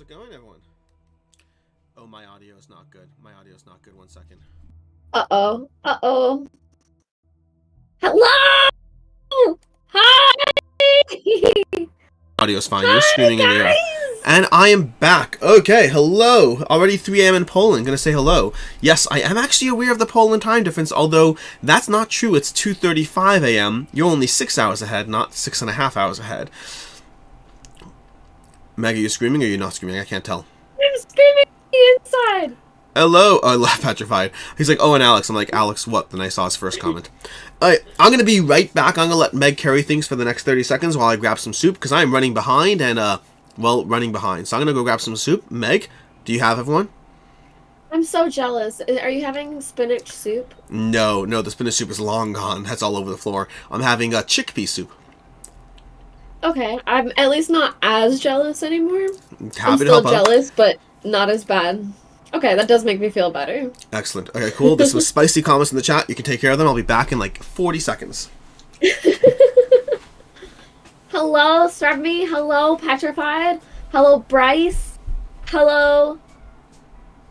How's it going, everyone? Oh, my audio is not good. My audio is not good. 1 second. Uh-oh. Uh-oh. Hello! Hi! Audio's fine. Hi, You're screaming in the air. guys! And I am back. Okay, hello. Already 3 a.m. in Poland. Gonna say hello. Yes, I am actually aware of the Poland time difference, although that's not true. It's 2:35 a.m. You're only 6 hours ahead, not 6.5 hours ahead. Meg, are you screaming or are you not screaming? I can't tell. I'm screaming inside. Hello. Oh, I laugh petrified. He's like, oh, and Alex. I'm like, Alex, what? Then I saw his first comment. Alright, I'm going to be right back. I'm going to let Meg carry things for the next 30 seconds while I grab some soup, because I'm running behind and, well, running behind. So I'm going to go grab some soup. Meg, do you have everyone? I'm so jealous. Are you having spinach soup? No, the spinach soup is long gone. That's all over the floor. I'm having a chickpea soup. Okay, I'm at least not as jealous anymore. I'm Happy to still help out. jealous, but not as bad. Okay, that does make me feel better. Excellent. Okay, cool. There's some spicy comments in the chat. You can take care of them. I'll be back in like 40 seconds. Hello, Stravmy. Hello, Petrified. Hello, Bryce. Hello,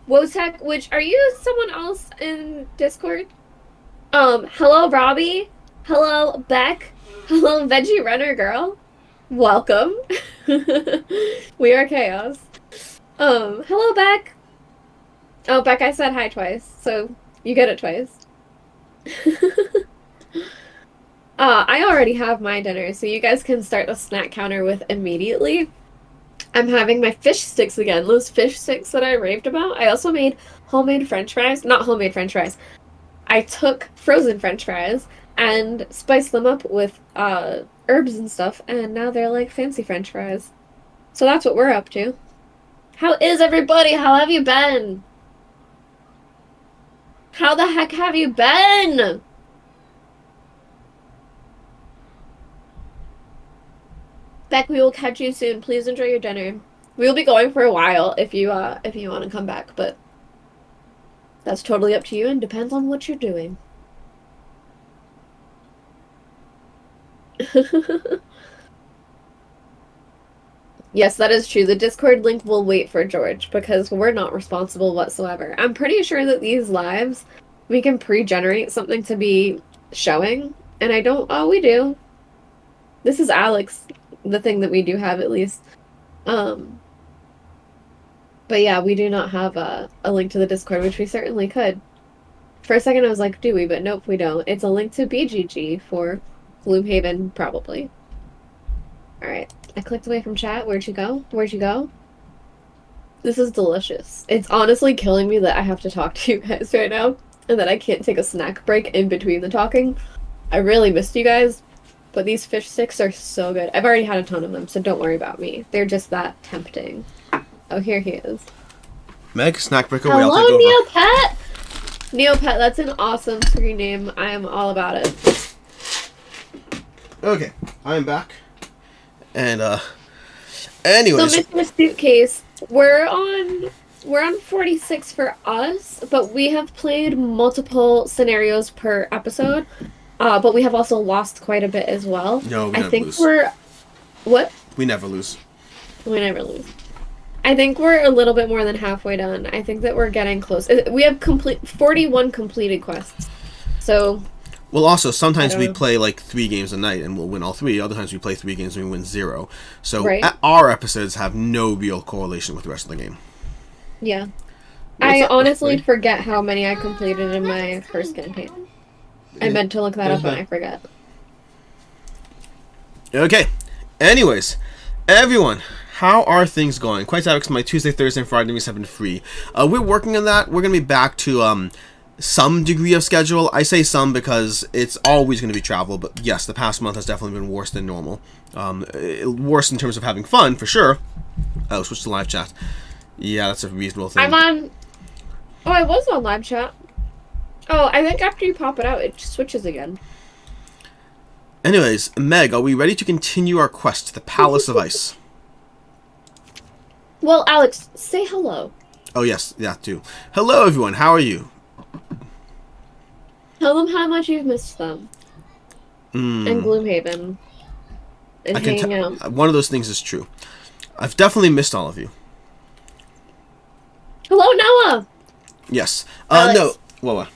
Wotek. Which, are you someone else in Discord? Hello, Robbie. Hello, Beck. Hello, Veggie Runner Girl. Welcome. We are chaos. Hello, Beck. Oh, Beck, I said hi twice, so you get it twice. I already have my dinner, so you guys can start the snack counter with immediately. I'm having my fish sticks again, those fish sticks that I raved about. I also made homemade french fries. Not homemade french fries. I took frozen french fries and spiced them up with herbs and stuff, and now they're like fancy french fries. So that's what we're up to. How is everybody? How have you been? How the heck have you been? Beck, we will catch you soon. Please enjoy your dinner. We will be going for a while if you want to come back, but that's totally up to you and depends on what you're doing. Yes, that is true. The Discord link will wait for George because we're not responsible whatsoever. I'm pretty sure that these lives, we can pre-generate something to be showing, and I don't... Oh, we do. This is Alex, the thing that we do have at least. But yeah, we do not have a link to the Discord, which we certainly could. For a second I was like, do we? But nope, we don't. It's a link to BGG for Gloomhaven, probably. Alright. I clicked away from chat. Where'd you go? Where'd you go? This is delicious. It's honestly killing me that I have to talk to you guys right now, and that I can't take a snack break in between the talking. I really missed you guys, but these fish sticks are so good. I've already had a ton of them, so don't worry about me. They're just that tempting. Oh, here he is. Meg, snack break away. Hello, I'll take over. Neopet! Neopet, that's an awesome screen name. I am all about it. Okay, I'm back. And anyways, so Mr. Suitcase, we're on 46 for us, but we have played multiple scenarios per episode. But we have also lost quite a bit as well. No, we I never think lose. What? We never lose. We never lose. I think we're a little bit more than halfway done. I think that we're getting close. We have 41 completed quests. So Well, also, sometimes we play like 3 games a night and we'll win all 3. Other times we play 3 games and we win 0. So right. Our episodes have no real correlation with the rest of the game. Yeah. I honestly forget how many I completed in my first campaign. I meant to look that up and I forget. Okay. Anyways, everyone, how are things going? Quite sad because my Tuesday, Thursday, and Friday have been free. We're working on that. We're going to be back to some degree of schedule. I say some because it's always going to be travel, but yes, the past month has definitely been worse than normal. Worse in terms of having fun, for sure. Oh, switch to live chat. Yeah, that's a reasonable thing. I'm on... Oh, I was on live chat. Oh, I think after you pop it out, it switches again. Anyways, Meg, are we ready to continue our quest to the Palace of Ice? Well, Alex, say hello. Oh, yes, that too. Hello, everyone. How are you? Tell them how much you've missed them. And Gloomhaven. And hanging out. One of those things is true. I've definitely missed all of you. Hello, Noah! Yes. Alex. No. Whoa.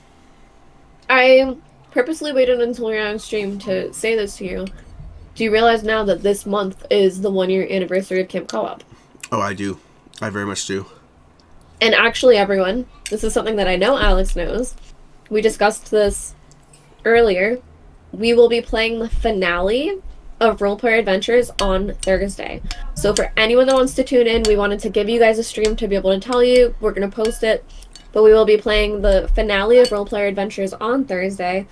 I purposely waited until we were on stream to say this to you. Do you realize now that this month is the 1-year anniversary of Camp Co-op? Oh, I do. I very much do. And actually, everyone, this is something that I know Alex knows. We discussed this earlier. We will be playing the finale of Roleplayer Adventures on Thursday. So for anyone that wants to tune in, we wanted to give you guys a stream to be able to tell you. We're going to post it. But we will be playing the finale of Roleplayer Adventures on Thursday.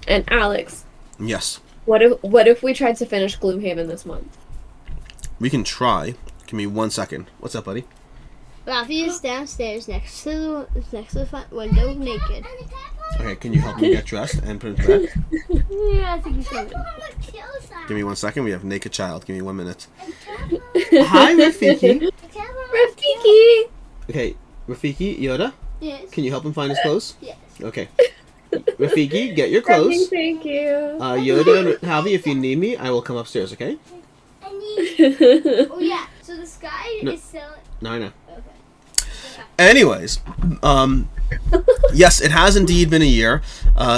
And Alex. Yes. What if we tried to finish Gloomhaven this month? We can try. Give me 1 second. What's up, buddy? Rafi is downstairs next to the front window naked. Okay, can you help me get dressed and put it to bed? Yeah, I think he's coming. Give me 1 second. We have naked child. Give me 1 minute. Hi, Rafiki. Rafiki! Okay, Rafiki, Yoda, Yes. can you help him find his clothes? Yes. Okay. Rafiki, get your clothes. Thank you. Yoda and Halvi, if you need me, I will come upstairs, okay? Oh yeah. So the sky No. is selling. No, I know. Okay. Anyways, yes, it has indeed been a year.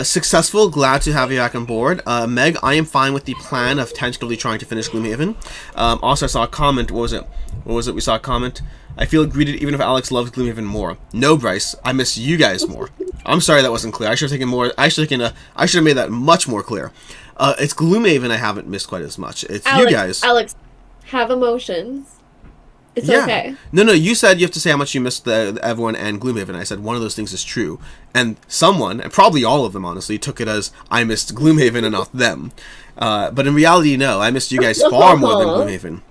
Successful, glad to have you back on board. Meg, I am fine with the plan of tentatively trying to finish Gloomhaven. Also, I saw a comment. What was it? We saw a comment. I feel greeted even if Alex loves Gloomhaven more. No, Bryce, I miss you guys more. I'm sorry that wasn't clear. I should have taken more. I should have made that much more clear. It's Gloomhaven I haven't missed quite as much. It's Alex, you guys. Alex, have emotions. It's Yeah. okay. No, you said you have to say how much you missed everyone and Gloomhaven. I said one of those things is true. And someone, and probably all of them honestly, took it as I missed Gloomhaven and not them. But in reality, no, I missed you guys far more than Gloomhaven.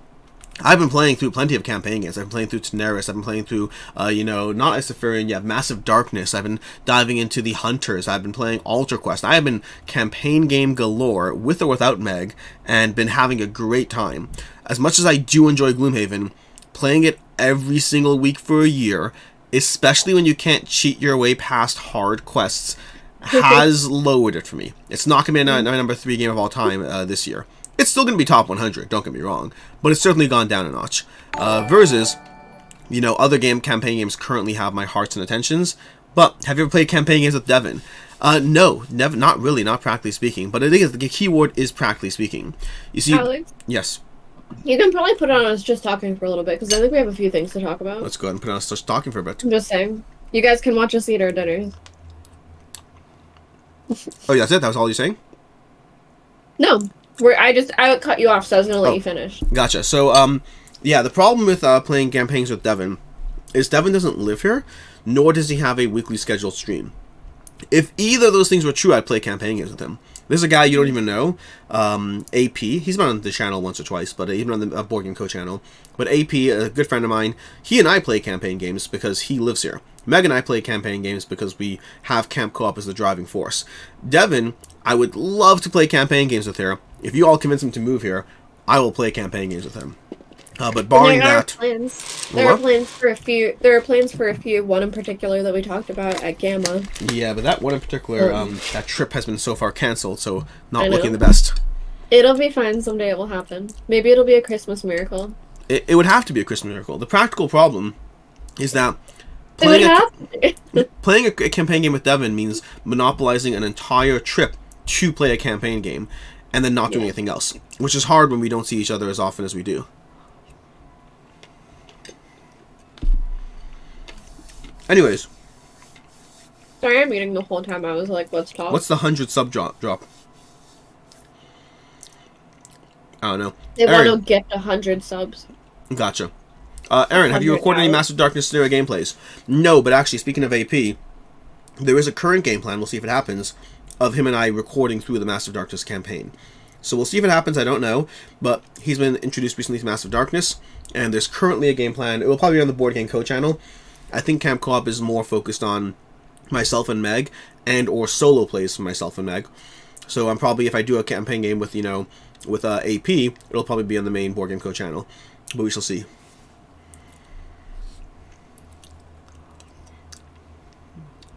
I've been playing through plenty of campaign games. I've been playing through Daenerys. I've been playing through, not Isafarian. You have Massive Darkness. I've been diving into the Hunters. I've been playing Altar Quest. I have been campaign game galore, with or without Meg, and been having a great time. As much as I do enjoy Gloomhaven, playing it every single week for a year, especially when you can't cheat your way past hard quests, has lowered it for me. It's not going to be my number 3 game of all time this year. It's still going to be top 100, don't get me wrong, but it's certainly gone down a notch. Versus, other campaign games currently have my hearts and attentions. But have you ever played campaign games with Devin? No, not really, not practically speaking. But the key word is practically speaking. You see, Alex, yes. you can probably put on us just talking for a little bit, because I think we have a few things to talk about. Let's go ahead and put on us just talking for a bit. I'm just saying. You guys can watch us eat our dinners. Oh, that's it? That was all you're saying? No. I cut you off, so I was gonna let you finish. Gotcha. So, the problem with playing campaigns with Devin is Devin doesn't live here, nor does he have a weekly scheduled stream. If either of those things were true, I'd play campaign games with him. There's a guy you don't even know, AP. He's been on the channel once or twice, but even on the Board Game Co channel. But AP, a good friend of mine, he and I play campaign games because he lives here. Meg and I play campaign games because we have Camp Co-op as the driving force. Devin, I would love to play campaign games with her. If you all convince him to move here, I will play campaign games with him. But barring that, there are plans for a few. There are plans for a few. One in particular that we talked about at Gamma. Yeah, but that one in particular, that trip has been so far canceled, so not looking the best. It'll be fine someday. It will happen. Maybe it'll be a Christmas miracle. It would have to be a Christmas miracle. The practical problem is that playing a campaign game with Devin means monopolizing an entire trip to play a campaign game, and then not doing anything else, which is hard when we don't see each other as often as we do. Anyways. Sorry, I'm eating the whole time. I was like, let's talk. What's the 100 sub drop? I don't know. They want to get 100 subs. Gotcha. Aaron, have you recorded any Master Darkness scenario gameplays? No, but actually, speaking of AP, there is a current game plan, we'll see if it happens, of him and I recording through the Master Darkness campaign. So we'll see if it happens, I don't know, but he's been introduced recently to Master Darkness, and there's currently a game plan. It will probably be on the Board Game Co channel. I think Camp Co-op is more focused on myself and Meg, and or solo plays for myself and Meg. So I'm probably, if I do a campaign game with, with AP, it'll probably be on the main Board Game Co channel. But we shall see.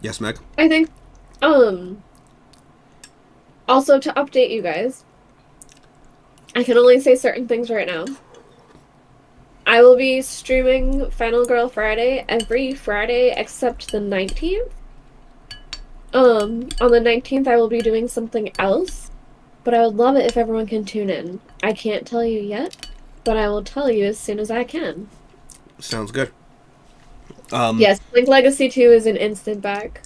Yes, Meg? I think, also to update you guys, I can only say certain things right now. I will be streaming Final Girl Friday every Friday except the 19th. On the 19th, I will be doing something else, but I would love it if everyone can tune in. I can't tell you yet, but I will tell you as soon as I can. Sounds good. Yes, Link Legacy 2 is an instant back.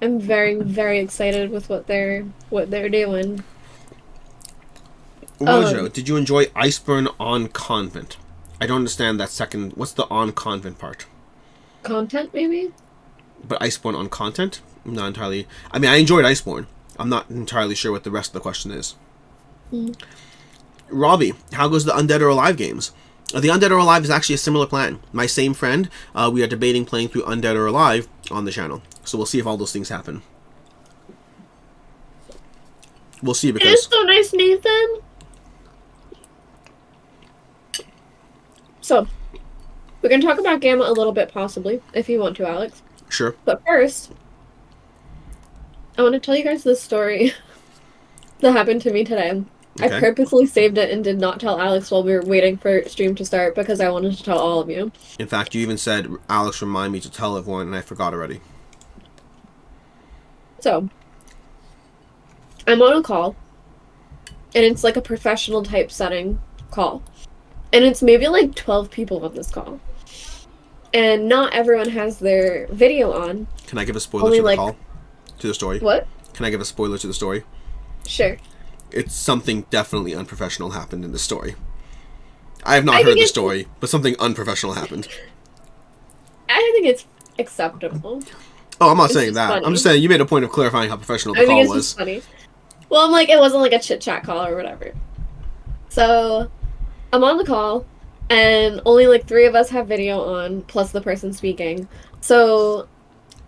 I'm very, very excited with what they're doing. Rojo, did you enjoy Iceburn on Convent? I don't understand that second. What's the on Convent part? Content, maybe? But Iceborne on content? I'm not entirely. I mean, I enjoyed Iceborne. I'm not entirely sure what the rest of the question is. Robbie, how goes the Undead or Alive games? The Undead or Alive is actually a similar plan. My same friend, we are debating playing through Undead or Alive on the channel. So we'll see if all those things happen. We'll see because... It's so nice, Nathan! So, we can talk about Gamma a little bit, possibly, if you want to, Alex. Sure. But first, I want to tell you guys this story that happened to me today. Okay. I purposely saved it and did not tell Alex while we were waiting for stream to start because I wanted to tell all of you. In fact, you even said, Alex, remind me to tell everyone, and I forgot already. So, I'm on a call, and it's like a professional type setting call. And it's maybe like 12 people on this call. And not everyone has their video on. Can I give a spoiler Only to the like... call? To the story? What? Can I give a spoiler to the story? Sure. It's something definitely unprofessional happened in the story. I have not heard the story, but something unprofessional happened. I think it's acceptable. Oh, I'm not It's saying just that. funny. I'm just saying you made a point of clarifying how professional the I think call it's was. just funny. Well, I'm like, it wasn't like a chit-chat call or whatever. So, I'm on the call, and only like 3 of us have video on, plus the person speaking. So,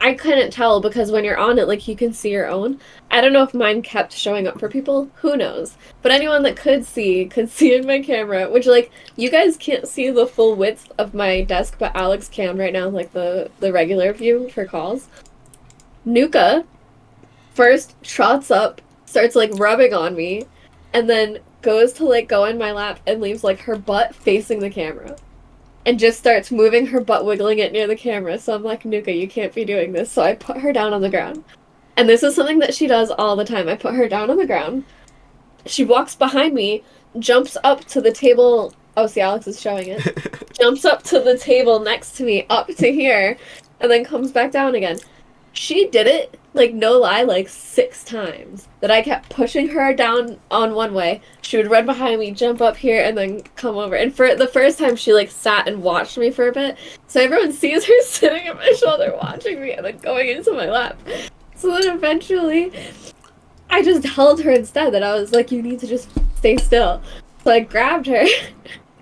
I couldn't tell because when you're on it, like, you can see your own. I don't know if mine kept showing up for people. Who knows? But anyone that could see in my camera, which, like, you guys can't see the full width of my desk, but Alex can right now, like, the regular view for calls. Nuka first trots up, starts, like, rubbing on me, and then goes to, like, go in my lap and leaves, like, her butt facing the camera. And just starts moving her butt, wiggling it near the camera. So I'm like, Nuka, you can't be doing this. So I put her down on the ground. And this is something that she does all the time. I put her down on the ground. She walks behind me, jumps up to the table. Oh, see, Alex is showing it. Jumps up to the table next to me, up to here, and then comes back down again. She did it, like, no lie, like 6 times. That I kept pushing her down on one way. She would run behind me, jump up here, and then come over. And for the first time, she, like, sat and watched me for a bit. So everyone sees her sitting on my shoulder watching me and then going into my lap. So then eventually, I just held her instead. That I was like, you need to just stay still. So I grabbed her,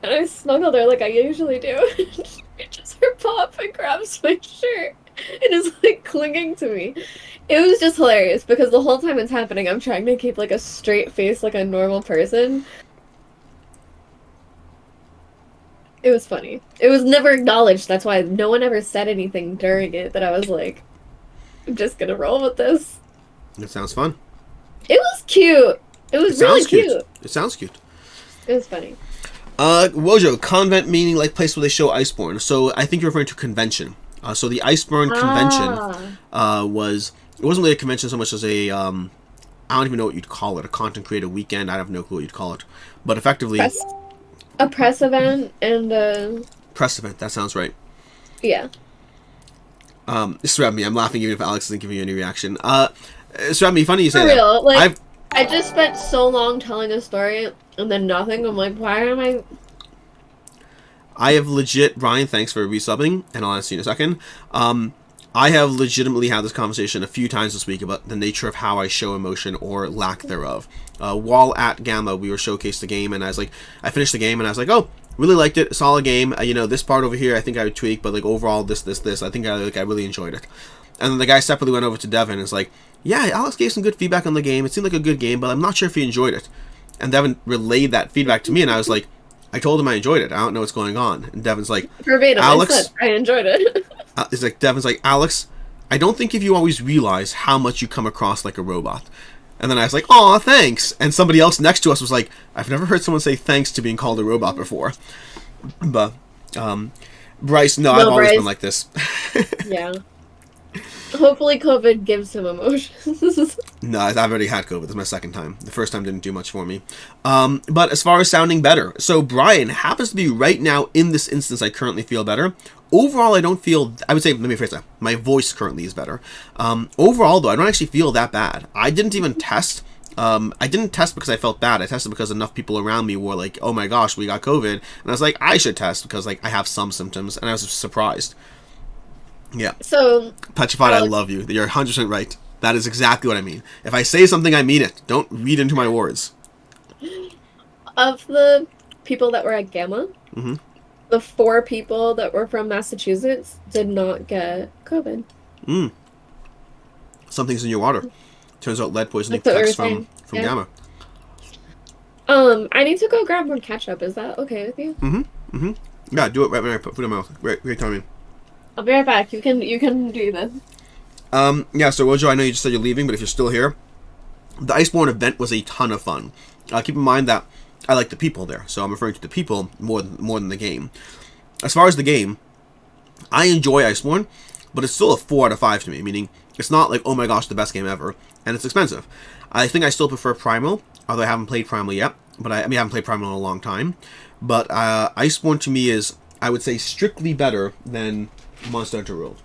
and I snuggled her like I usually do. She reaches her paw up and grabs my shirt. It is, like, clinging to me. It was just hilarious, because the whole time it's happening, I'm trying to keep, like, a straight face like a normal person. It was funny. It was never acknowledged, that's why no one ever said anything during it, that I was like, I'm just gonna roll with this. It sounds fun. It was cute! It was really cute. It sounds cute. It was funny. Wojo, convent meaning like place where they show Iceborne. So I think you're referring to convention. So the Iceborne convention was, it wasn't really a convention so much as a, I don't even know what you'd call it, a content creator weekend. I have no clue what you'd call it. But effectively... A press event and a... Press event, that sounds right. Yeah. This is me. I'm laughing even if Alex isn't giving you any reaction. It's me. Funny you say For that. real, like, I just spent so long telling a story and then nothing. I'm like, why am I have legit, Brian, thanks for resubbing, and I'll answer you in a second. I have legitimately had this conversation a few times this week about the nature of how I show emotion or lack thereof. While at Gamma, we were showcased the game, and I finished the game, and I was like, oh, really liked it, solid game. You know, this part over here, I think I would tweak, but like overall, this, I think I really enjoyed it. And then the guy separately went over to Devin and is like, yeah, Alex gave some good feedback on the game. It seemed like a good game, but I'm not sure if he enjoyed it. And Devin relayed that feedback to me, and I was like, I told him I enjoyed it. I don't know what's going on. And Devin's like, verbatim, Alex, I said I enjoyed it. it's like, Devin's like, Alex, I don't think if you always realize how much you come across like a robot. And then I was like, aw, thanks. And somebody else next to us was like, I've never heard someone say thanks to being called a robot before. But Bryce, no, No, I've always Bryce. been like this. Yeah. Hopefully COVID gives him emotions. No, I've already had COVID. This is my second time. The first time didn't do much for me. But as far as sounding better, so Brian happens to be right now in this instance. I currently feel better. Overall, I don't feel. I would say, let me phrase that. My voice currently is better. Overall, though, I don't actually feel that bad. I didn't even test. I didn't test because I felt bad. I tested because enough people around me were like, "Oh my gosh, we got COVID," and I was like, "I should test because like I have some symptoms," and I was surprised. Yeah. So, Petrified, I Alex- love you. You're 100% right. That is exactly what I mean. If I say something, I mean it. Don't read into my words. of the people that were at Gamma, Mhm. the 4 people that were from Massachusetts did not get COVID. Something's in your water. Turns out lead poisoning That's what we protects were saying. from Yeah. gamma. I need to go grab more ketchup. Is that okay with you? Yeah, do it right when I put food in my mouth. Great timing. I'll be right back. You can do this. Yeah, so Rojo, I know you just said you're leaving, but if you're still here, the Iceborne event was a ton of fun. Keep in mind that I like the people there, so I'm referring to the people more than the game. As far as the game, I enjoy Iceborne, but it's still a 4 out of 5 to me, meaning it's not like, oh my gosh, the best game ever, and it's expensive. I think I still prefer Primal, although I haven't played Primal yet, but I haven't played Primal in a long time. But Iceborne to me is, I would say, strictly better than Monster Hunter World.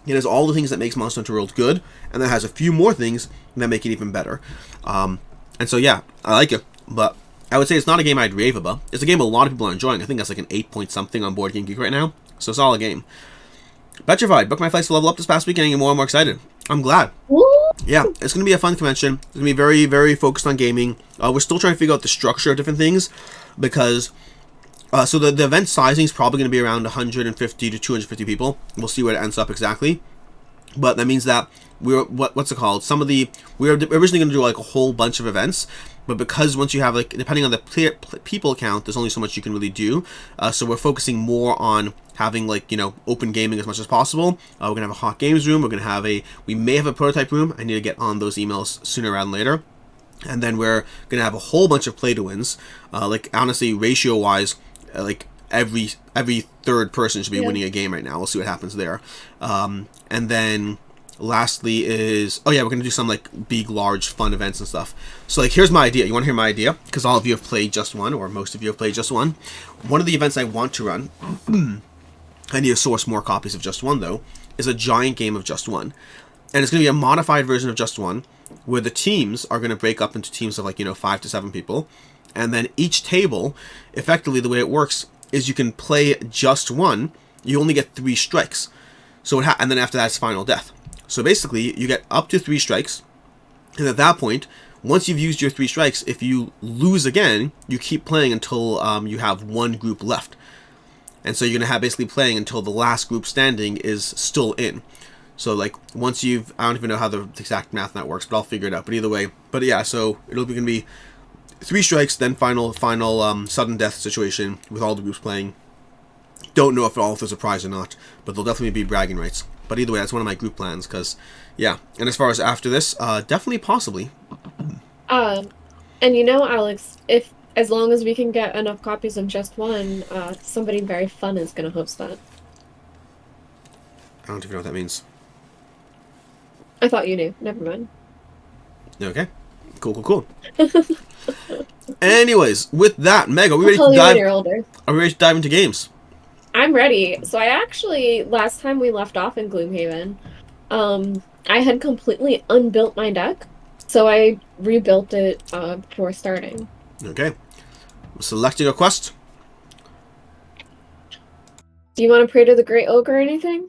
It has all the things that makes Monster Hunter World good, and then has a few more things that make it even better. And so yeah, I like it, but I would say it's not a game I'd rave about. It's a game a lot of people are enjoying. I think that's like an 8 point something on Board Game Geek right now, so it's all a game. Petrified, booked my flights to level up this past week, getting more and more excited. I'm glad. Woo! Yeah, it's going to be a fun convention. It's going to be very, very focused on gaming. We're still trying to figure out the structure of different things, because so the event sizing is probably going to be around 150 to 250 people. We'll see where it ends up exactly. But that means that we're what's it called? We're originally going to do like a whole bunch of events, but because once you have like, depending on the people count, there's only so much you can really do. So we're focusing more on having like, you know, open gaming as much as possible. We're gonna have a hot games room. We may have a prototype room. I need to get on those emails sooner rather than later. And then we're gonna have a whole bunch of play to wins. Like honestly, ratio wise, like every third person should be winning a game right now. We'll see what happens there. And then lastly is, oh yeah, we're gonna do some like big, large, fun events and stuff. So like, here's my idea. You want to hear my idea? Because all of you have played just one, or most of you have played just one. One of the events I want to run, I need to source more copies of Just One though, is a giant game of Just One, and it's gonna be a modified version of Just One, where the teams are gonna break up into teams of like, you know, 5 to 7 people, and then each table, effectively the way it works is you can play Just One. You only get 3 strikes. So and then after that, it's final death. So basically, you get up to 3 strikes, and at that point, once you've used your 3 strikes, if you lose again, you keep playing until you have one group left. And so you're gonna have basically playing until the last group standing is still in. So like, once I don't even know how the exact math on that works, but I'll figure it out. But either way, but yeah, so it'll be gonna be 3 strikes, then final sudden death situation with all the groups playing. Don't know if there's a prize or not, but there'll definitely be bragging rights. But either way, that's one of my group plans, because, yeah. And as far as after this, definitely, possibly. And you know, Alex, as long as we can get enough copies of Just One, somebody very fun is going to host that. I don't even know what that means. I thought you knew. Never mind. Okay. Cool. Anyways, with that, Meg, are we ready I'll to tell you when dive? you're older. Are we ready to dive into games? I'm ready. So I actually, last time we left off in Gloomhaven, I had completely unbuilt my deck, so I rebuilt it before starting. Okay. Selecting a quest. Do you want to pray to the Great Oak or anything?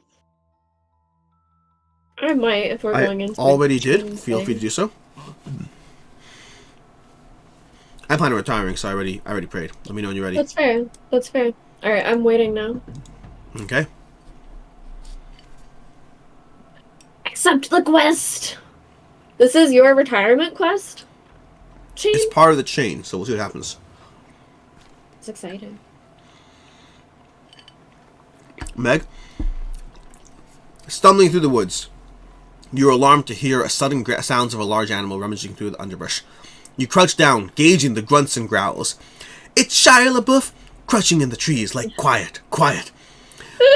I might if we're going into. Already did. chain Feel free to thing. do so. I plan on retiring, so I already prayed. Let me know when you're ready. That's fair. That's fair. All right, I'm waiting now. Okay. Accept the quest. This is your retirement quest. Chain. It's part of the chain, so we'll see what happens. It's exciting. Meg, stumbling through the woods, you are alarmed to hear a sudden sounds of a large animal rummaging through the underbrush. You crouch down, gauging the grunts and growls. It's Shia LaBeouf! crouching in the trees like quiet, quiet.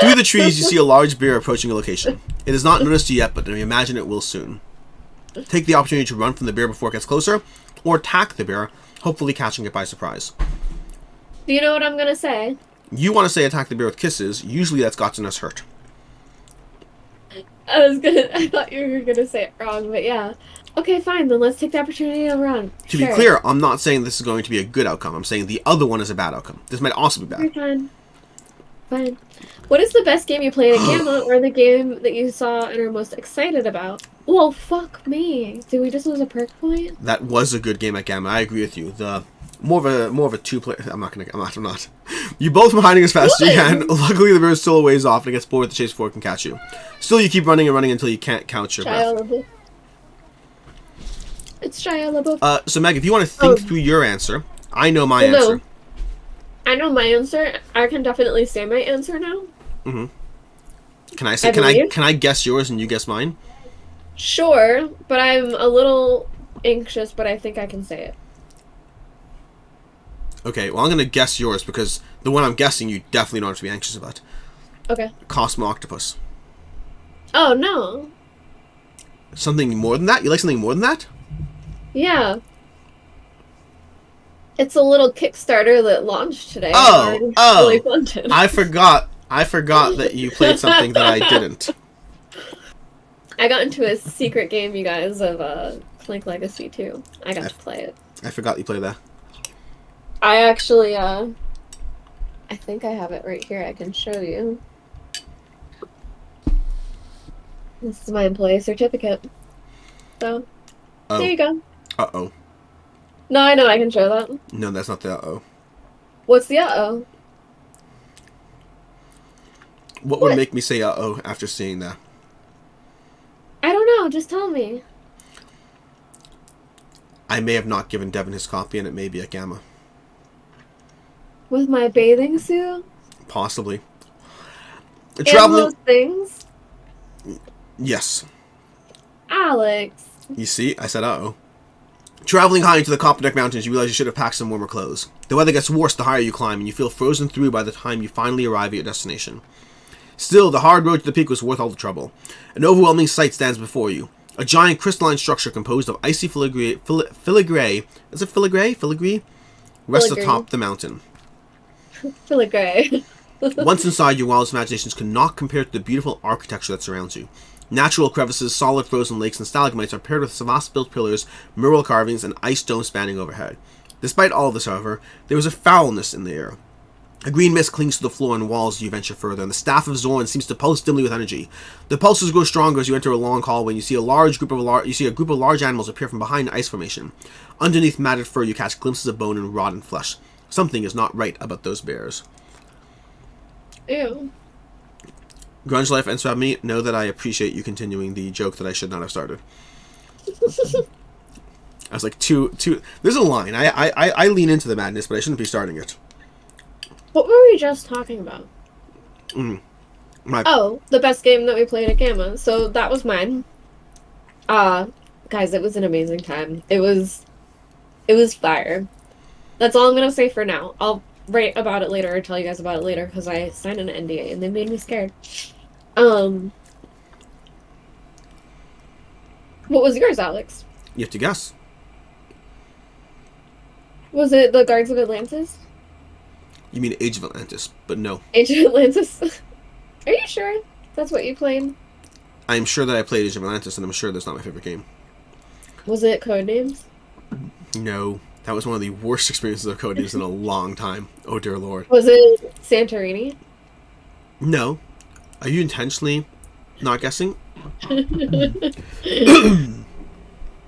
Through the trees, you see a large bear approaching a location. It has not noticed you yet, but we imagine it will soon. Take the opportunity to run from the bear before it gets closer, or attack the bear, hopefully catching it by surprise. Do you know what I'm gonna say? You want to say attack the bear with kisses, usually that's gotten us hurt. I thought you were gonna say it wrong, but yeah. Okay, fine, then let's take the opportunity to run. To be clear, I'm not saying this is going to be a good outcome. I'm saying the other one is a bad outcome. This might also be bad. You're fine. Fine. What is the best game you played at Gamma, or the game that you saw and are most excited about? Well, fuck me. Did we just lose a perk point? That was a good game at Gamma. I agree with you. The more of a two-player. I'm not. You both were hiding as fast as you can. Luckily, the bear is still a ways off and it gets bored with the chase before it can catch you. Still, you keep running and running until you can't count your breath. It's Shia LaBeouf. So Meg, if you want to think through your answer, I know my answer. No. I know my answer. I can definitely say my answer now. Mm-hmm. Can I say? Can I guess yours and you guess mine? Sure, but I'm a little anxious, but I think I can say it. Okay, well I'm gonna guess yours because the one I'm guessing you definitely don't have to be anxious about. Okay. Cosmo Octopus. Oh no. Something more than that? You like something more than that? Yeah. It's a little Kickstarter that launched today. Really I forgot that you played something that I didn't. I got into a secret game, you guys, of Clank Legacy 2. I got to play it. I forgot you played that. I actually, I think I have it right here. I can show you. This is my employee certificate. So, there you go. Uh-oh. No, I know I can show that. No, that's not the uh-oh. What's the uh-oh? What would make me say uh-oh after seeing that? I don't know. Just tell me. I may have not given Devin his copy, and it may be at Gamma. With my bathing suit? Possibly. And those things? Yes. Alex. You see? I said uh-oh. Traveling high into the Copperneck Mountains, you realize you should have packed some warmer clothes. The weather gets worse the higher you climb, and you feel frozen through by the time you finally arrive at your destination. Still, the hard road to the peak was worth all the trouble. An overwhelming sight stands before you. A giant crystalline structure composed of icy filigree is it filigree? Filigree? Rests atop the mountain. Filigree. Once inside, your wildest imaginations cannot compare to the beautiful architecture that surrounds you. Natural crevices, solid frozen lakes, and stalagmites are paired with savas-built pillars, mural carvings, and ice domes spanning overhead. Despite all of this, however, there is a foulness in the air. A green mist clings to the floor and walls as you venture further, and the staff of Zorn seems to pulse dimly with energy. The pulses grow stronger as you enter a long hallway, and you see a group of large animals appear from behind an ice formation. Underneath matted fur, you catch glimpses of bone and rotten flesh. Something is not right about those bears. Ew. Grunge Life and Swab Me, know that I appreciate you continuing the joke that I should not have started. I was like, there's a line. I lean into the madness, but I shouldn't be starting it. What were we just talking about? Oh, the best game that we played at Gamma. So that was mine. Guys, it was an amazing time. It was fire. That's all I'm gonna say for now. I'll write about it later or tell you guys about it later because I signed an NDA and they made me scared. What was yours, Alex? You have to guess. Was it the Guards of Atlantis? You mean Age of Atlantis, but no. Age of Atlantis? Are you sure that's what you played? I'm sure that I played Age of Atlantis, and I'm sure that's not my favorite game. Was it Codenames? No. That was one of the worst experiences of Codenames in a long time. Oh, dear Lord. Was it Santorini? No. Are you intentionally not guessing?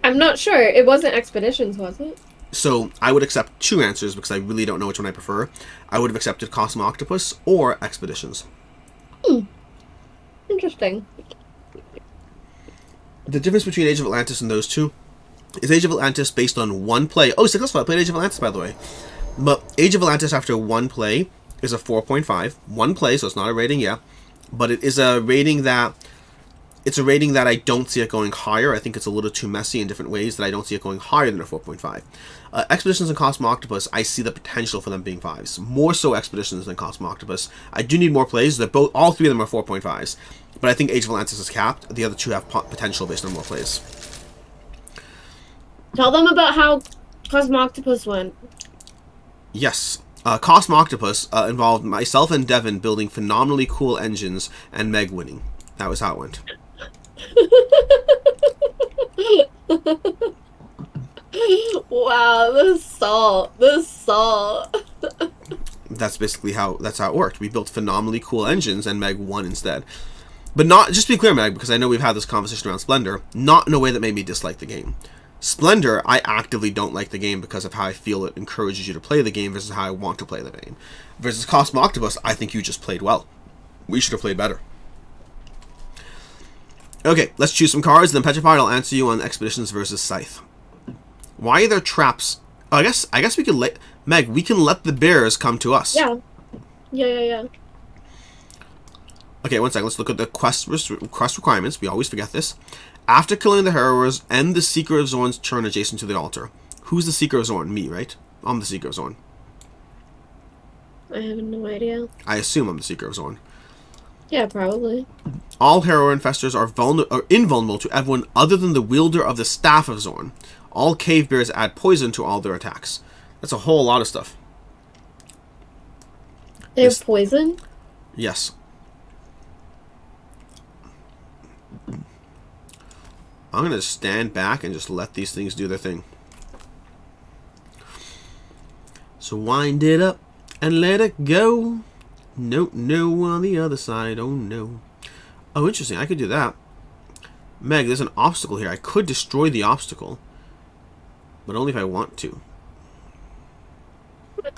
I'm not sure. It wasn't Expeditions, was it? So, I would accept two answers because I really don't know which one I prefer. I would have accepted Cosmo Octopus or Expeditions. Interesting. The difference between Age of Atlantis and those two is Age of Atlantis based on one play. Oh, successful. I played Age of Atlantis, by the way. But Age of Atlantis after one play is a 4.5. One play, so it's not a rating yet. But it is a rating that It's a rating that I don't see it going higher. I think it's a little too messy in different ways that I don't see it going higher than a 4.5. Expeditions and Cosmo Octopus, I see the potential for them being 5s. More so Expeditions than Cosmo Octopus. I do need more plays. All 3 of them are 4.5s. But I think Age of Atlantis is capped. The other 2 have potential based on more plays. Tell them about how Cosmo Octopus went. Yes. Cosmo Octopus involved myself and Devin building phenomenally cool engines and Meg winning. That was how it went. Wow, the salt. That's basically how it worked. We built phenomenally cool engines and Meg won instead. But not, just to be clear, Meg, because I know we've had this conversation around Splendor, not in a way that made me dislike the game. Splendor, I actively don't like the game because of how I feel it encourages you to play the game versus how I want to play the game. Versus Cosmo Octopus, I think you just played well. We should have played better. Okay, let's choose some cards, then Petrified, I'll answer you on Expeditions versus Scythe. Why are there traps? Oh, I guess we could let... Meg, we can let the bears come to us. Yeah. Okay, 1 second. Let's look at the quest requirements. We always forget this. After killing the heroes, end the Seeker of Zorn's turn adjacent to the altar. Who's the Seeker of Zorn? Me, right? I'm the Seeker of Zorn. I have no idea. I assume I'm the Seeker of Zorn. Yeah, probably. All hero infestors are invulnerable to everyone other than the wielder of the Staff of Zorn. All cave bears add poison to all their attacks. That's a whole lot of stuff. They have poison? Yes. I'm going to stand back and just let these things do their thing. So wind it up and let it go. No on the other side. Oh, no. Oh, interesting. I could do that. Meg, there's an obstacle here. I could destroy the obstacle. But only if I want to.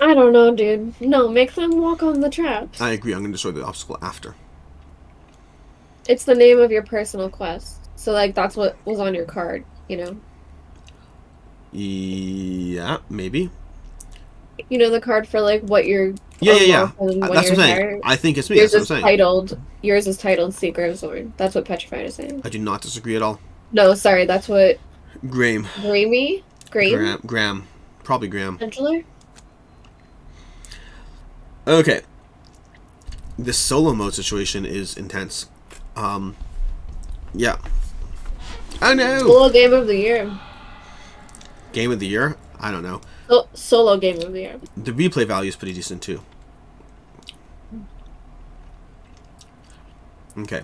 I don't know, dude. No, make them walk on the traps. I agree. I'm going to destroy the obstacle after. It's the name of your personal quest. So, like, that's what was on your card, you know? Yeah, maybe. You know the card for, like, what you're... Yeah. That's what I'm saying. I think it's me. That's what I'm saying. Yours is titled Seeker of Zorn. That's what Petrified is saying. I do not disagree at all. No, sorry, that's what... Graham. Graham. Probably Graham. Angela? Okay. This solo mode situation is intense. Yeah. I know. Solo game of the year. Game of the year? I don't know. Solo game of the year. The replay value is pretty decent too. Okay.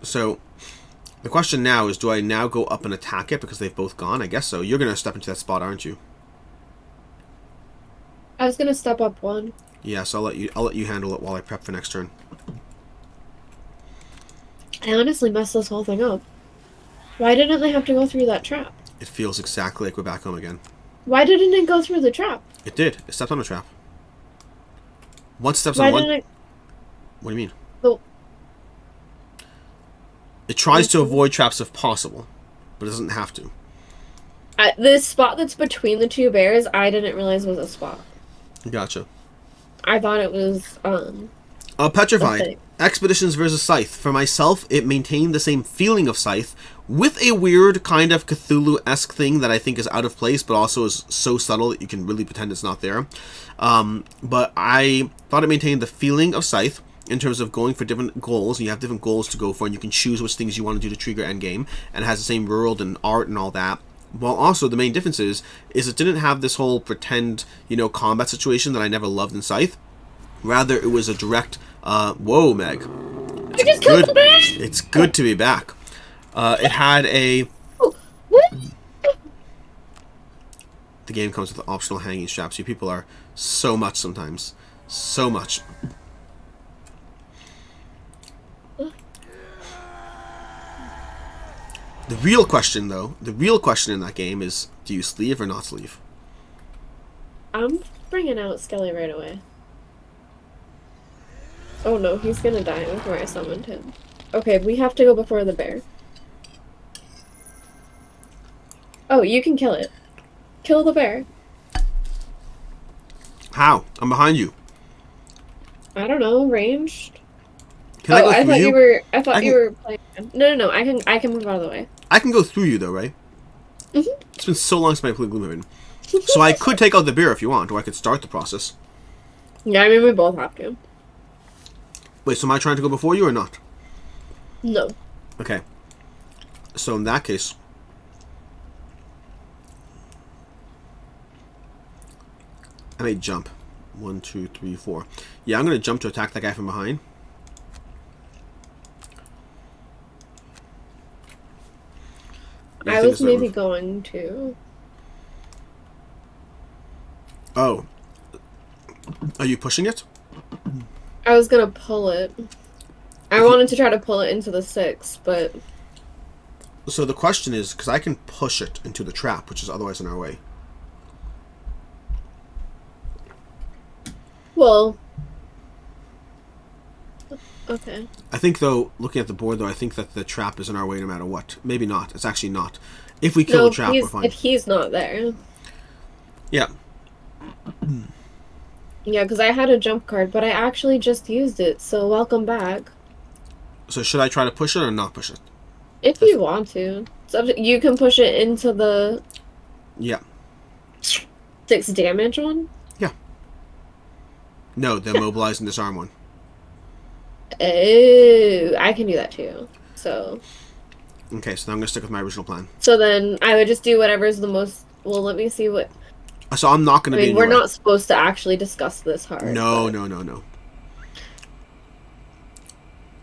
So, the question now is, do I now go up and attack it because they've both gone? I guess so. You're going to step into that spot, aren't you? I was going to step up one. Yeah, so I'll let you handle it while I prep for next turn. I honestly messed this whole thing up. Why didn't they have to go through that trap? It feels exactly like we're back home again. Why didn't it go through the trap? It did. It stepped on a trap. Once steps on one... What do you mean? It tries to avoid traps if possible, but it doesn't have to. The spot that's between the two bears, I didn't realize was a spot. Gotcha. I thought it was, Petrified. Okay. Expeditions versus Scythe. For myself, it maintained the same feeling of Scythe, with a weird kind of Cthulhu-esque thing that I think is out of place, but also is so subtle that you can really pretend it's not there. But I thought it maintained the feeling of Scythe, in terms of going for different goals. You have different goals to go for, and you can choose which things you want to do to trigger endgame, and it has the same world and art and all that. While also, the main difference is it didn't have this whole pretend, combat situation that I never loved in Scythe. Rather, it was a direct, whoa, Meg. It's good. It's good to be back. It had a... What? The game comes with optional hanging straps. You people are so much sometimes. So much. The real question, though, in that game is, do you sleeve or not sleeve? I'm bringing out Skelly right away. Oh no, he's gonna die before I summoned him. Okay, we have to go before the bear. Oh, you can kill it. Kill the bear. How? I'm behind you. I don't know, ranged. Can I go through thought you? I thought you were playing No. I can move out of the way. I can go through you though, right? Mhm. It's been so long since I played Gloomhaven. So I could take out the beer if you want, or I could start the process. Yeah, I mean we both have to. Wait, so am I trying to go before you or not? No. Okay. So in that case, I may jump. 1, 2, 3, 4. Yeah, I'm gonna jump to attack that guy from behind. I was maybe going to. Oh. Are you pushing it? I was gonna pull it. I wanted to try to pull it into the 6, but... So the question is, because I can push it into the trap, which is otherwise in our way. Well... Okay. I think, though, looking at the board, though, I think that the trap is in our way no matter what. Maybe not. It's actually not. If we kill the trap, we're fine. If he's not there. Yeah. Yeah, because I had a jump card, but I actually just used it, so welcome back. So should I try to push it or not push it? If you want to. You can push it into the... Yeah. 6 damage one? Yeah. No, the immobilize and disarm one. Oh, I can do that too. So... Okay, so I'm going to stick with my original plan. So then I would just do whatever's the most... Well, let me see what... So I'm not going to be in we're your way. not supposed to actually discuss this hard. No.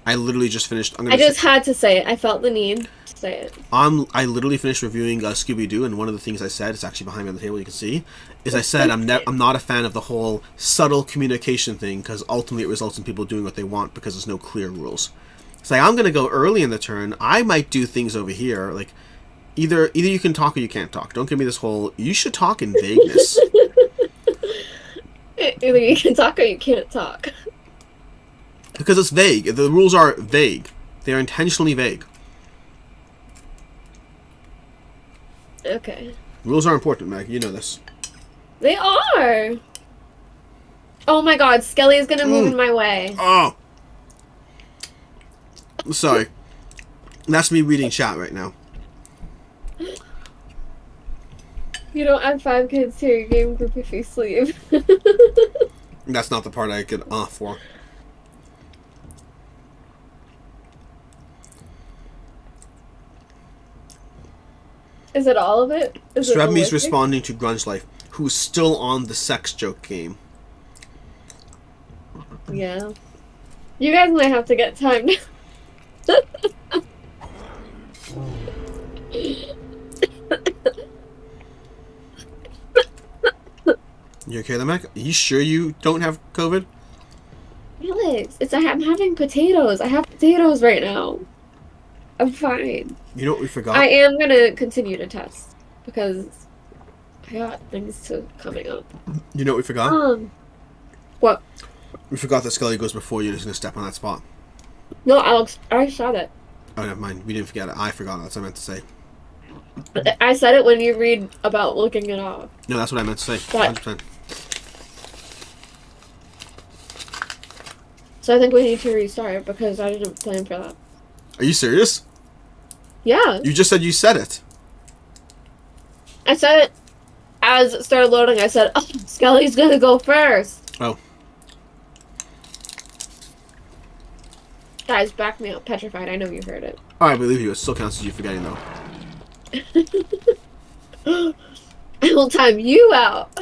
I literally just finished... I just had to say it. I felt the need to say it. I literally finished reviewing Scooby-Doo, and one of the things I said, it's actually behind me on the table, you can see, is I said I'm not a fan of the whole subtle communication thing, because ultimately it results in people doing what they want because there's no clear rules. It's like, I'm going to go early in the turn, I might do things over here, like, either you can talk or you can't talk. Don't give me this whole, you should talk in vagueness. Either you can talk or you can't talk. Because it's vague. The rules are vague. They are intentionally vague. Okay. Rules are important, Meg. You know this. They are! Oh my god, Skelly is gonna move in my way. Oh! Sorry. That's me reading chat right now. You don't have 5 kids to your game group if you sleep. That's not the part I get off for. Is it all of it? Srebme's responding to Grunge Life, who's still on the sex joke game. Yeah. You guys might have to get time now. You okay there, Meg? Are you sure you don't have COVID? Alex, I'm having potatoes. I have potatoes right now. I'm fine. You know what we forgot? I am gonna continue to test because I got things coming up. You know what we forgot? What? We forgot that Skelly goes before you. Just gonna step on that spot. No, Alex, I saw that. Oh, never mind. We didn't forget it. I forgot. That's what I meant to say. I said it when you read about looking it off. No, that's what I meant to say. What? 100%. So I think we need to restart because I didn't plan for that. Are you serious? Yeah. You just said you said it. I said it as it started loading. I said, oh, Skelly's gonna go first. Oh. Guys, back me up. Petrified. I know you heard it. Oh, I believe you. It still counts as you forgetting, though. I will time you out.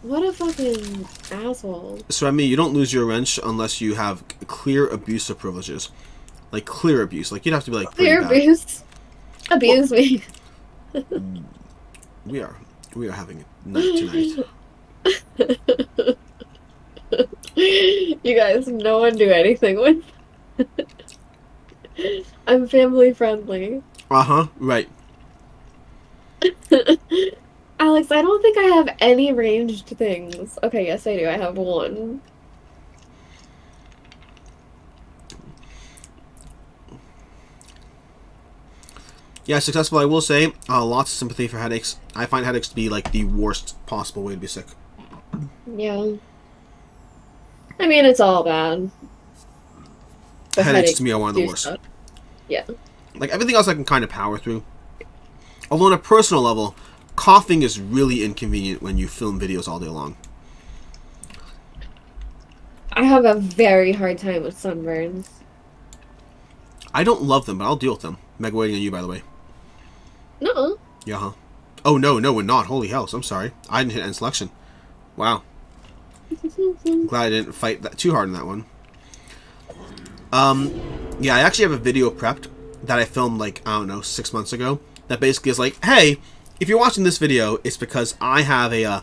What a fucking asshole. So, I mean, you don't lose your wrench unless you have clear abuse of privileges. Like, clear abuse. Like, you'd have to be, like, Clear abuse. Abuse me. We are having a night tonight. You guys, no one do anything with. I'm family friendly. Uh-huh, right. Alex, I don't think I have any ranged things. Okay, yes I do. I have one. Yeah, successful, I will say. Lots of sympathy for headaches. I find headaches to be, like, the worst possible way to be sick. Yeah. I mean, it's all bad. The Headaches to me are one of the do worst. stuff. Yeah. Like, everything else I can kind of power through. Although on a personal level, coughing is really inconvenient when you film videos all day long. I have a very hard time with sunburns. I don't love them, but I'll deal with them. Meg waiting on you, by the way. No. Yeah, huh? Oh, no, we're not. Holy hell, I'm sorry. I didn't hit end selection. Wow. Glad I didn't fight that too hard in that one. Yeah, I actually have a video prepped that I filmed, like, I don't know, 6 months ago. That basically is like, hey, if you're watching this video, it's because I have a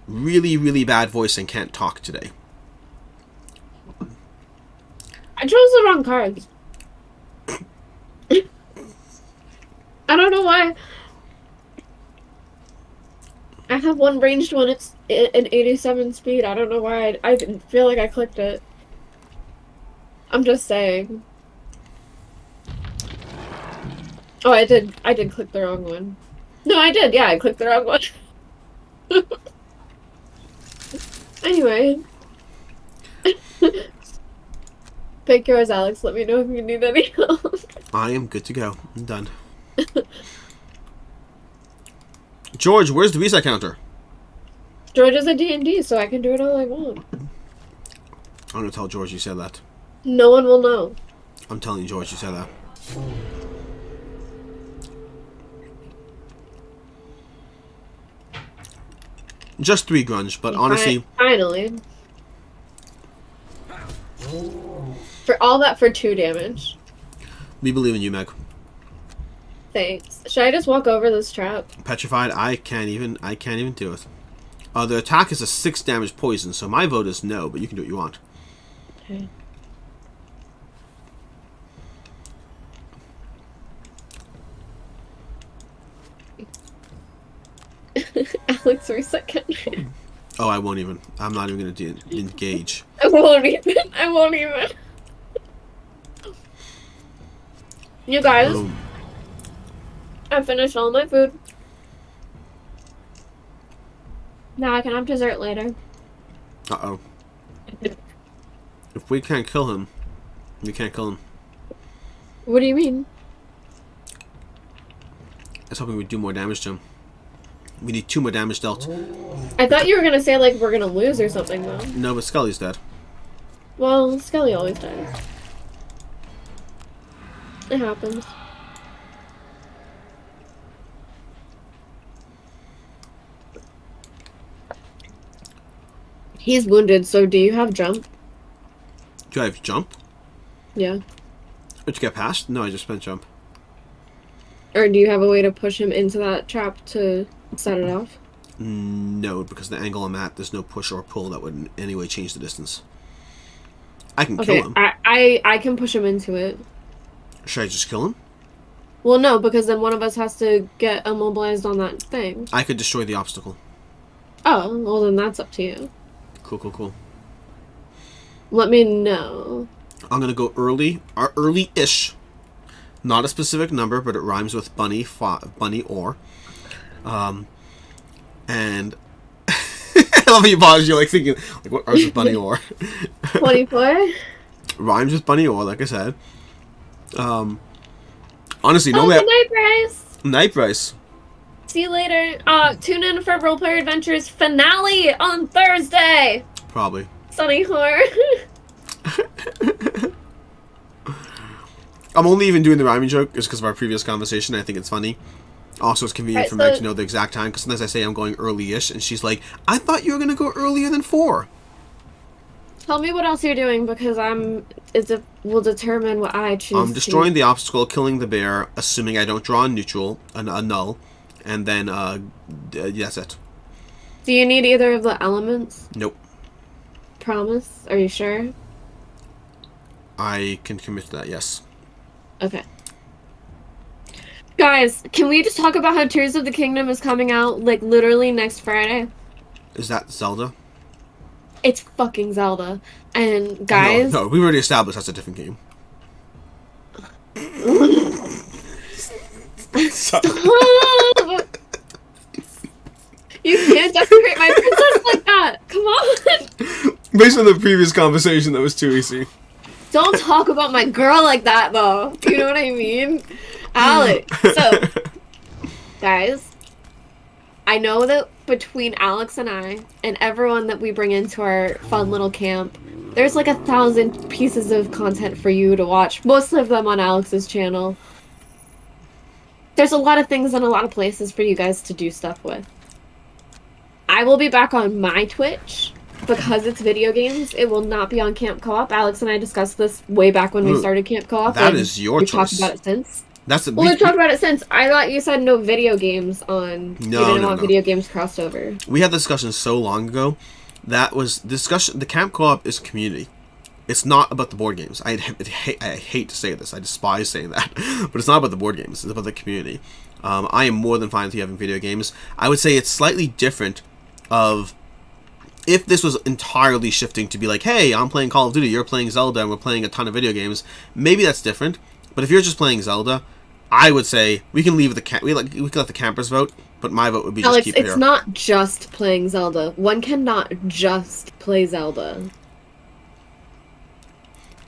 really, really bad voice and can't talk today. I chose the wrong cards. I don't know why. I have one ranged one. It's an 87 speed. I don't know why. I didn't feel like I clicked it. I'm just saying. Oh, I did click the wrong one. No, I did. Yeah, I clicked the wrong one. Anyway. Pick yours, Alex. Let me know if you need any help. I am good to go. I'm done. George, where's the reset counter? George is a D&D, so I can do it all I want. I'm gonna tell George you said that. No one will know. I'm telling you, George, you said that. Just 3 grunge, but honestly... Finally. For all that for 2 damage. We believe in you, Meg. Thanks. Should I just walk over this trap? Petrified, I can't even do it. The attack is a 6 damage poison, so my vote is no, but you can do what you want. Okay. Alex, reset counter. Oh, I won't even. I'm not even going to engage. I won't even. You guys, Boom. I finished all my food. Now I can have dessert later. Uh-oh. If we can't kill him, we can't kill him. What do you mean? I was hoping we'd do more damage to him. We need 2 more damage dealt. I thought you were gonna say, like, we're gonna lose or something, though. No, but Scully's dead. Well, Skelly always dies. It happens. He's wounded, so do you have jump? Do I have jump? Yeah. Did you get past? No, I just spent jump. Or do you have a way to push him into that trap to set it off? No, because the angle I'm at, there's no push or pull that would in any way change the distance. I can Okay, kill him. I can push him into it. Should I just kill him? Well, no, because then one of us has to get immobilized on that thing. I could destroy the obstacle. Oh, well then that's up to you. Cool. Let me know. I'm gonna go early, or early-ish. Not a specific number, but it rhymes with bunny, bunny or. And I love how you pause. You're like thinking, like, what rhymes with bunny or? 24? Rhymes with bunny or, like I said. Honestly, Oh, normally good night, Bryce! Night Bryce. See you later. Tune in for Roleplayer Adventures finale on Thursday! Probably. Sunny Horror. I'm only even doing the rhyming joke just because of our previous conversation. I think it's funny. Also, it's convenient Right, for Meg so- to know the exact time, because sometimes I say I'm going early-ish, and she's like, I thought you were going to go earlier than 4. Tell me what else you're doing, because will determine what I choose. I'm destroying the obstacle, killing the bear, assuming I don't draw a neutral, a null, and then, that's it. Do you need either of the elements? Nope. Promise? Are you sure? I can commit to that, yes. Okay. Guys, can we just talk about how Tears of the Kingdom is coming out, like, literally next Friday? Is that Zelda? It's fucking Zelda. And, guys... No, we've already established that's a different game. Stop! You can't decorate my princess like that! Come on! Based on the previous conversation, that was too easy. Don't talk about my girl like that, though. You know what I mean? Alex. So, guys, I know that between Alex and I, and everyone that we bring into our fun little camp, there's like 1,000 pieces of content for you to watch. Most of them on Alex's channel. There's a lot of things and a lot of places for you guys to do stuff with. I will be back on my Twitch. Because it's video games, it will not be on Camp Co-op. Alex and I discussed this way back when we started Camp Co-op. That is your choice. We've talked about it since. We've talked about it since. I thought you said no video games on... No, you didn't want video games crossed over. We had the discussion so long ago. That was discussion. The Camp Co-op is community. It's not about the board games. I hate to say this. I despise saying that. But it's not about the board games. It's about the community. I am more than fine with you having video games. I would say it's slightly different of... If this was entirely shifting to be like, hey, I'm playing Call of Duty, you're playing Zelda, and we're playing a ton of video games, maybe that's different. But if you're just playing Zelda, I would say we can leave the we can let the campers vote, but my vote would be Alex, just keep it here. it's not just playing Zelda. One cannot just play Zelda.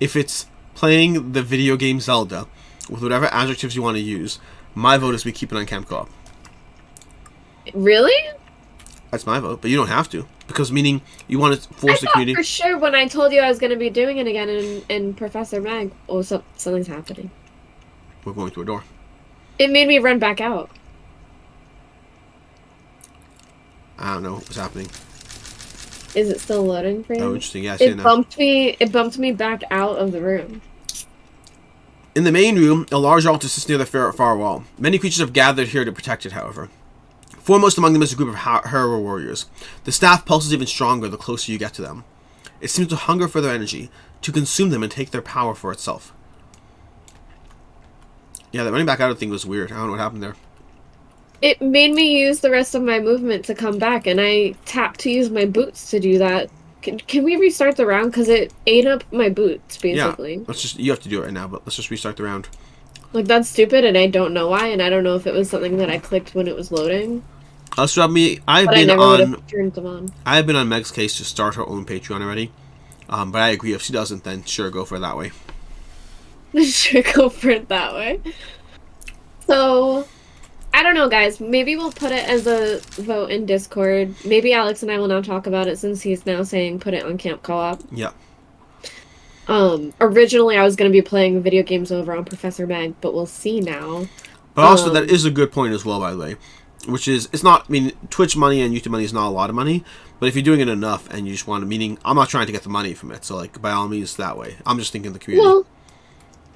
If it's playing the video game Zelda with whatever adjectives you want to use, my vote is we keep it on Camp Co-op. Really? That's my vote, but you don't have to. Because meaning you want to force the community. For sure when I told you I was going to be doing it again in Professor Mag, something's happening. We're going through a door. It made me run back out. I don't know what's happening. Is it still loading for you? Oh, interesting. Yeah, I see it now. It bumped me back out of the room. In the main room, a large altar sits near the far wall. Many creatures have gathered here to protect it, however. Foremost among them is a group of hero warriors. The staff pulses even stronger the closer you get to them. It seems to hunger for their energy, to consume them and take their power for itself. Yeah, that running back out of thing was weird. I don't know what happened there. It made me use the rest of my movement to come back, and I tapped to use my boots to do that. Can we restart the round? Because it ate up my boots, basically. Yeah, you have to do it right now, but let's just restart the round. Like, that's stupid, and I don't know why, and I don't know if it was something that I clicked when it was loading. I've been on Meg's case to start her own Patreon already. But I agree, if she doesn't, then sure, go for it that way. Sure, go for it that way. So, I don't know, guys. Maybe we'll put it as a vote in Discord. Maybe Alex and I will now talk about it since he's now saying put it on Camp Co-op. Yeah. Originally I was going to be playing video games over on Professor Mag, but we'll see now. But also, that is a good point as well, by the way. Which is, it's not, I mean, Twitch money and YouTube money is not a lot of money, but if you're doing it enough and you just want to, meaning, I'm not trying to get the money from it, so, like, by all means, that way. I'm just thinking the community. Well,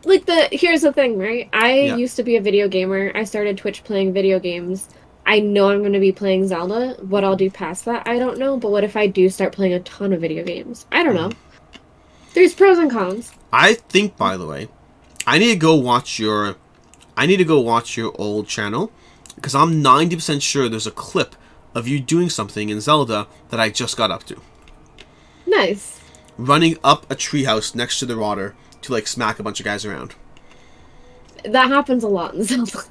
like, here's the thing, right? I used to be a video gamer. I started Twitch playing video games. I know I'm going to be playing Zelda. What I'll do past that, I don't know, but what if I do start playing a ton of video games? I don't know. There's pros and cons. I think, by the way, I need to go watch your old channel, because I'm 90% sure there's a clip of you doing something in Zelda that I just got up to. Nice. Running up a treehouse next to the water to, like, smack a bunch of guys around. That happens a lot in Zelda.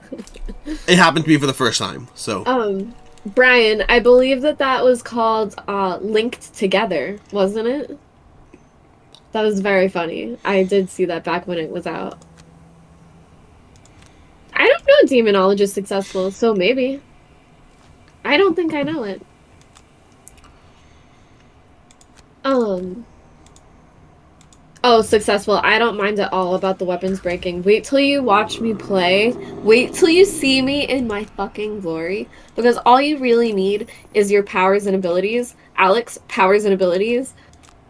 It happened to me for the first time, so... Brian, I believe that was called, Linked Together, wasn't it? That was very funny. I did see that back when it was out. I don't know Demonologist Successful, so maybe. I don't think I know it. Oh, Successful. I don't mind at all about the weapons breaking. Wait till you watch me play. Wait till you see me in my fucking glory. Because all you really need is your powers and abilities. Alex, powers and abilities.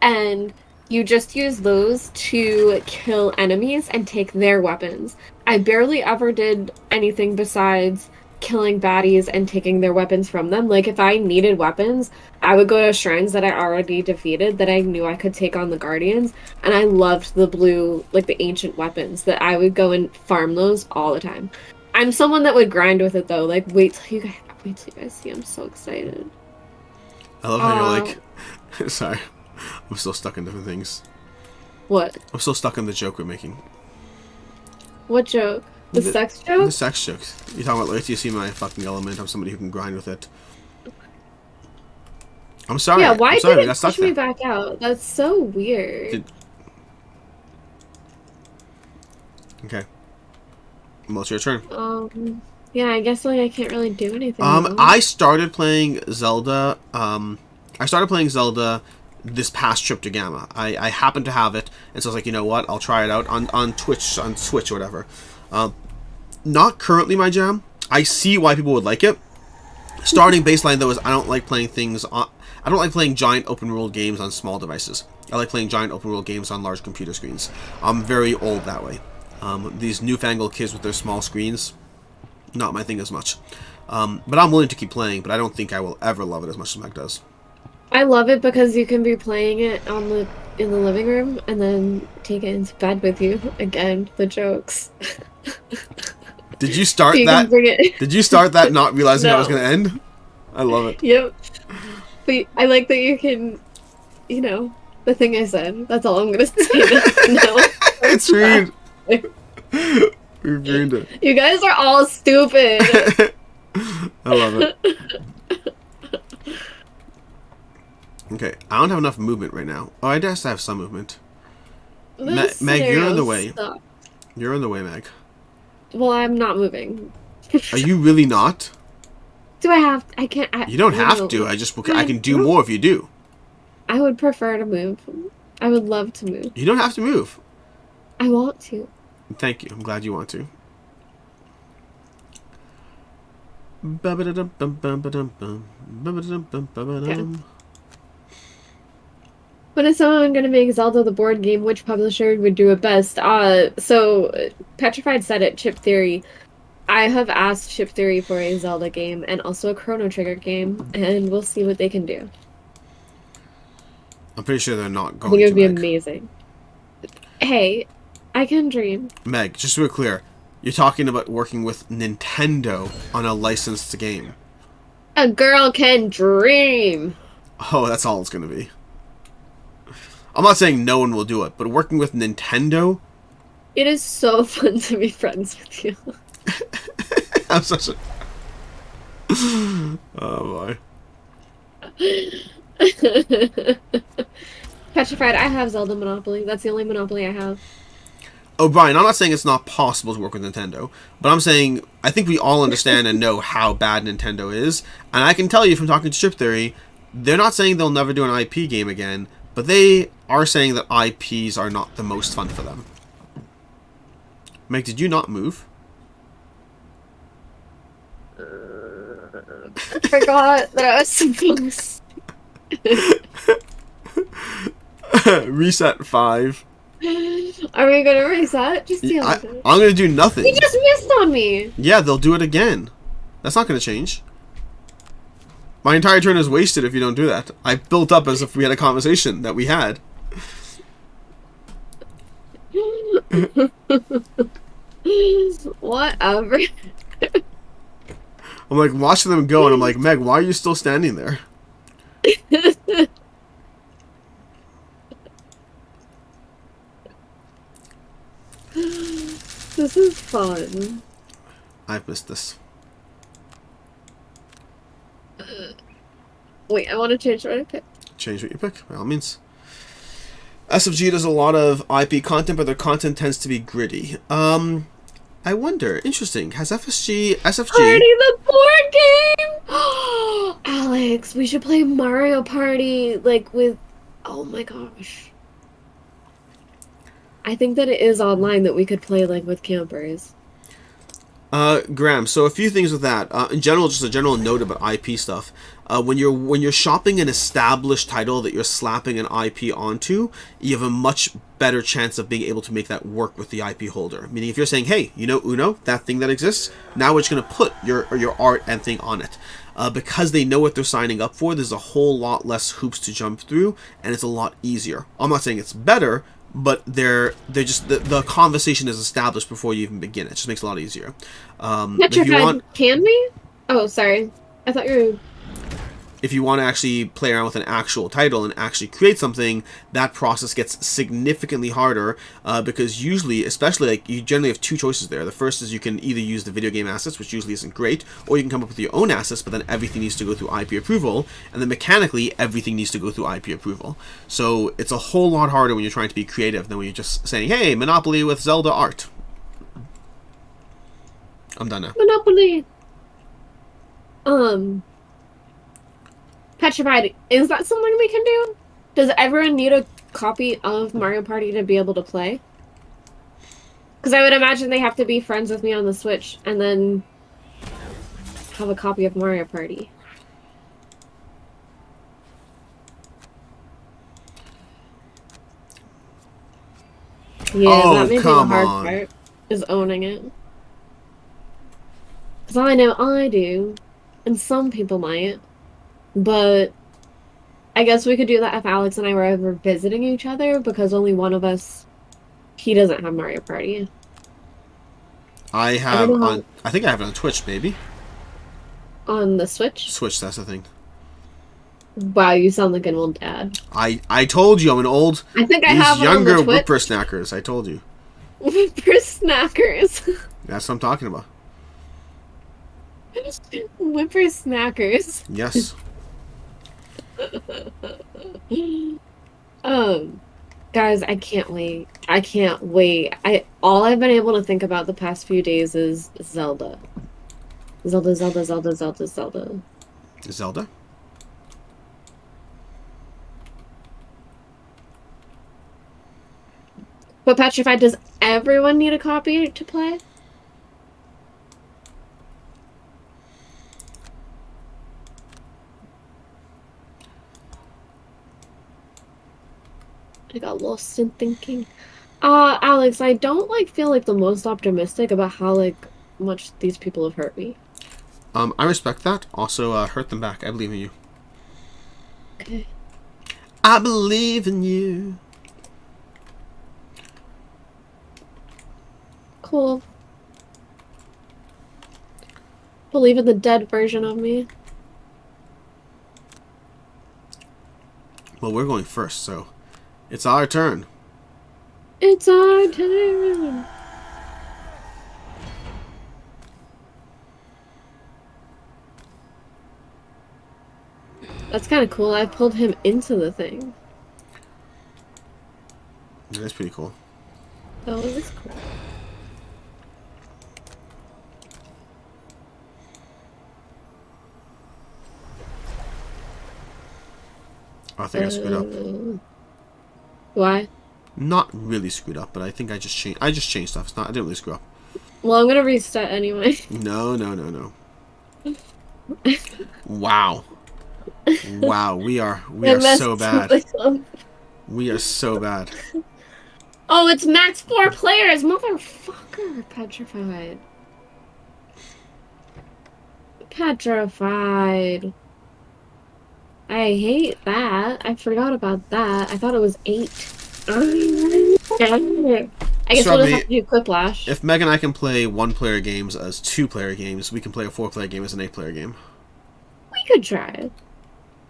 And you just use those to kill enemies and take their weapons. I barely ever did anything besides killing baddies and taking their weapons from them. Like, if I needed weapons, I would go to shrines that I already defeated that I knew I could take on the Guardians. And I loved the blue, like, the ancient weapons, that I would go and farm those all the time. I'm someone that would grind with it, though. Like, wait till you guys see. I'm so excited. I love how you're like... Sorry. I'm still stuck in different things. What? I'm still stuck in the joke we're making. What joke? The sex joke? The sex jokes. You're talking about, like, you see my fucking element. I'm somebody who can grind with it. I'm sorry. Yeah, why did it push me back out? That's so weird. Okay. Well, it's your turn. Yeah, I guess like I can't really do anything. Though. I started playing Zelda. I started playing Zelda this past trip to Gamma. I happened to have it, and so I was like, you know what? I'll try it out on Twitch, on Switch or whatever. Not currently my jam. I see why people would like it. Starting baseline though is I don't like playing things on. I don't like playing giant open world games on small devices. I like playing giant open world games on large computer screens. I'm very old that way. These newfangled kids with their small screens, not my thing as much. But I'm willing to keep playing, but I don't think I will ever love it as much as Meg does. I love it because you can be playing it in the living room and then take it into bed with you. Again, the jokes. Did you start You that? can bring it. Did you start that not realizing how it was No. going to end? I love it. Yep. But I like that you can, you know, the thing I said. That's all I'm gonna say. No. It's ruined. We ruined it. You guys are all stupid. I love it. Okay, I don't have enough movement right now. Oh, I guess I have some movement. This Meg, you're in the scenario way. sucks. You're in the way, Meg. Well, I'm not moving. Are you really not? Do I have? I can't. You don't have to. I can do more if you do. I would prefer to move. I would love to move. You don't have to move. I want to. Thank you. I'm glad you want to. When is someone going to make Zelda the board game? Which publisher would do it best? So Petrified said it, Chip Theory. I have asked Chip Theory for a Zelda game and also a Chrono Trigger game, and we'll see what they can do. I'm pretty sure they're not I going think it would be Meg. amazing. Hey, I can dream. Meg, just to be clear, you're talking about working with Nintendo on a licensed game. A girl can dream. Oh, that's all it's going to be. I'm not saying no one will do it, but working with Nintendo? It is so fun to be friends with you. I'm such a... Oh, boy. Petrified, I have Zelda Monopoly. That's the only Monopoly I have. Oh, Brian, I'm not saying it's not possible to work with Nintendo, but I'm saying I think we all understand and know how bad Nintendo is, and I can tell you from talking to Chip Theory, they're not saying they'll never do an IP game again, but they are saying that IPs are not the most fun for them. Meg, did you not move? I forgot that I was supposed Reset 5. Are we gonna reset? Just deal I'm with it. gonna do nothing. You just missed on me! Yeah, they'll do it again. That's not gonna change. My entire turn is wasted if you don't do that. I built up as if we had a conversation that we had. Whatever. I'm like watching them go and I'm like, Meg, why are you still standing there? This is fun. I've missed this. Wait, I want to change what I picked. Change what you pick, by all means. SFG does a lot of IP content, but their content tends to be gritty. I wonder, interesting, has SFG... Party the board game! Alex, we should play Mario Party, like, with... Oh my gosh. I think that it is online that we could play, like, with campers. Graham, so a few things with that. In general, just a general note about IP stuff. When you're shopping an established title that you're slapping an IP onto, you have a much better chance of being able to make that work with the IP holder. Meaning, if you're saying, "Hey, you know Uno, that thing that exists," now we're just going to put your art and thing on it. Because they know what they're signing up for, there's a whole lot less hoops to jump through, and it's a lot easier. I'm not saying it's better, but they're just the conversation is established before you even begin. It just makes it a lot easier. If you want, Can we? Oh, sorry. I thought you were... if you want to actually play around with an actual title and actually create something, that process gets significantly harder because usually, especially, like, you generally have two choices there. The first is you can either use the video game assets, which usually isn't great, or you can come up with your own assets, but then everything needs to go through IP approval, and then mechanically, everything needs to go through IP approval. So it's a whole lot harder when you're trying to be creative than when you're just saying, "Hey, Monopoly with Zelda art." I'm done now. Monopoly. Petrified. Is that something we can do? Does everyone need a copy of Mario Party to be able to play? Because I would imagine they have to be friends with me on the Switch and then have a copy of Mario Party. Yeah, Oh, that may be the come hard on. part, is owning it. Because I know I do, and some people might, but I guess we could do that if Alex and I were ever visiting each other, because only one of us, he doesn't have Mario Party. I I don't have know on. I think I have it on Twitch, maybe. on the Switch. Switch, that's the thing. Wow, you sound like an old dad. I told you I'm an old. I think I These have it on younger the Twitch. whippersnackers. I told you. Whippersnackers. That's what I'm talking about. Whippersnackers. Yes. Guys, I can't wait. I can't wait. All I've been able to think about the past few days is Zelda. Zelda, Zelda, Zelda, Zelda, Zelda. Zelda. But Petrified, does everyone need a copy to play? I got lost in thinking. Alex, I don't feel like the most optimistic about how much these people have hurt me. I respect that. Also, hurt them back. I believe in you. Okay. I believe in you. Cool. Believe in the dead version of me. Well, we're going first, so it's our turn. It's our turn. That's kind of cool. I pulled him into the thing. That's pretty cool. That was cool. I think I screwed up. Why? Not really screwed up, but I think I just changed stuff. It's not. I didn't really screw up. Well, I'm gonna reset anyway. No. Wow. Wow. We are so bad. We are so bad. Oh, it's max 4 players, motherfucker! Petrified. Petrified. I hate that. I forgot about that. I thought it was 8. I guess we'll just have to do Quiplash. If Meg and I can play 1-player games as 2-player games, we can play a 4-player game as an 8-player game. We could try it.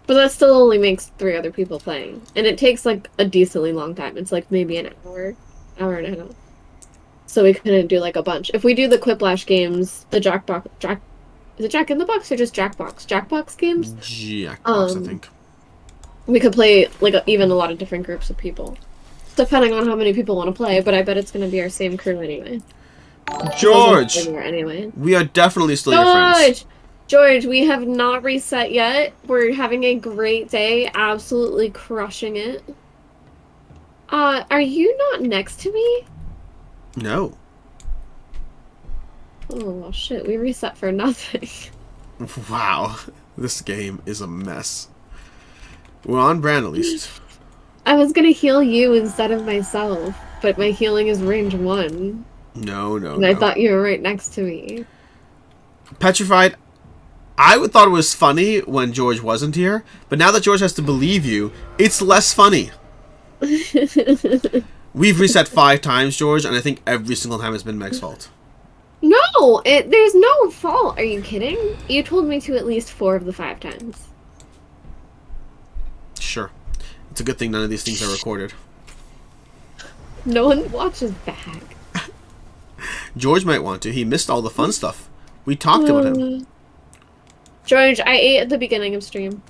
But that still only makes 3 other people playing. And it takes a decently long time. It's maybe an hour and a half. So we couldn't do a bunch. If we do the Quiplash games, the is it Jack in the Box or just Jackbox? Jackbox games? Jackbox, I think. We could play even a lot of different groups of people. Depending on how many people want to play, but I bet it's going to be our same crew anyway. George! Anyway. We are definitely still your friends. George, we have not reset yet. We're having a great day. Absolutely crushing it. Are you not next to me? No. Oh, well, shit. We reset for nothing. Wow. This game is a mess. We're on brand, at least. I was gonna heal you instead of myself, but my healing is range 1. No. And I thought you were right next to me. Petrified, I would thought it was funny when George wasn't here, but now that George has to believe you, it's less funny. We've reset 5 times, George, and I think every single time it's been Meg's fault. No! There's no fault. Are you kidding? You told me to at least 4 of the 5 times. Sure. It's a good thing none of these things are recorded. No one watches back. George might want to. He missed all the fun stuff. We talked about him. George, I ate at the beginning of stream.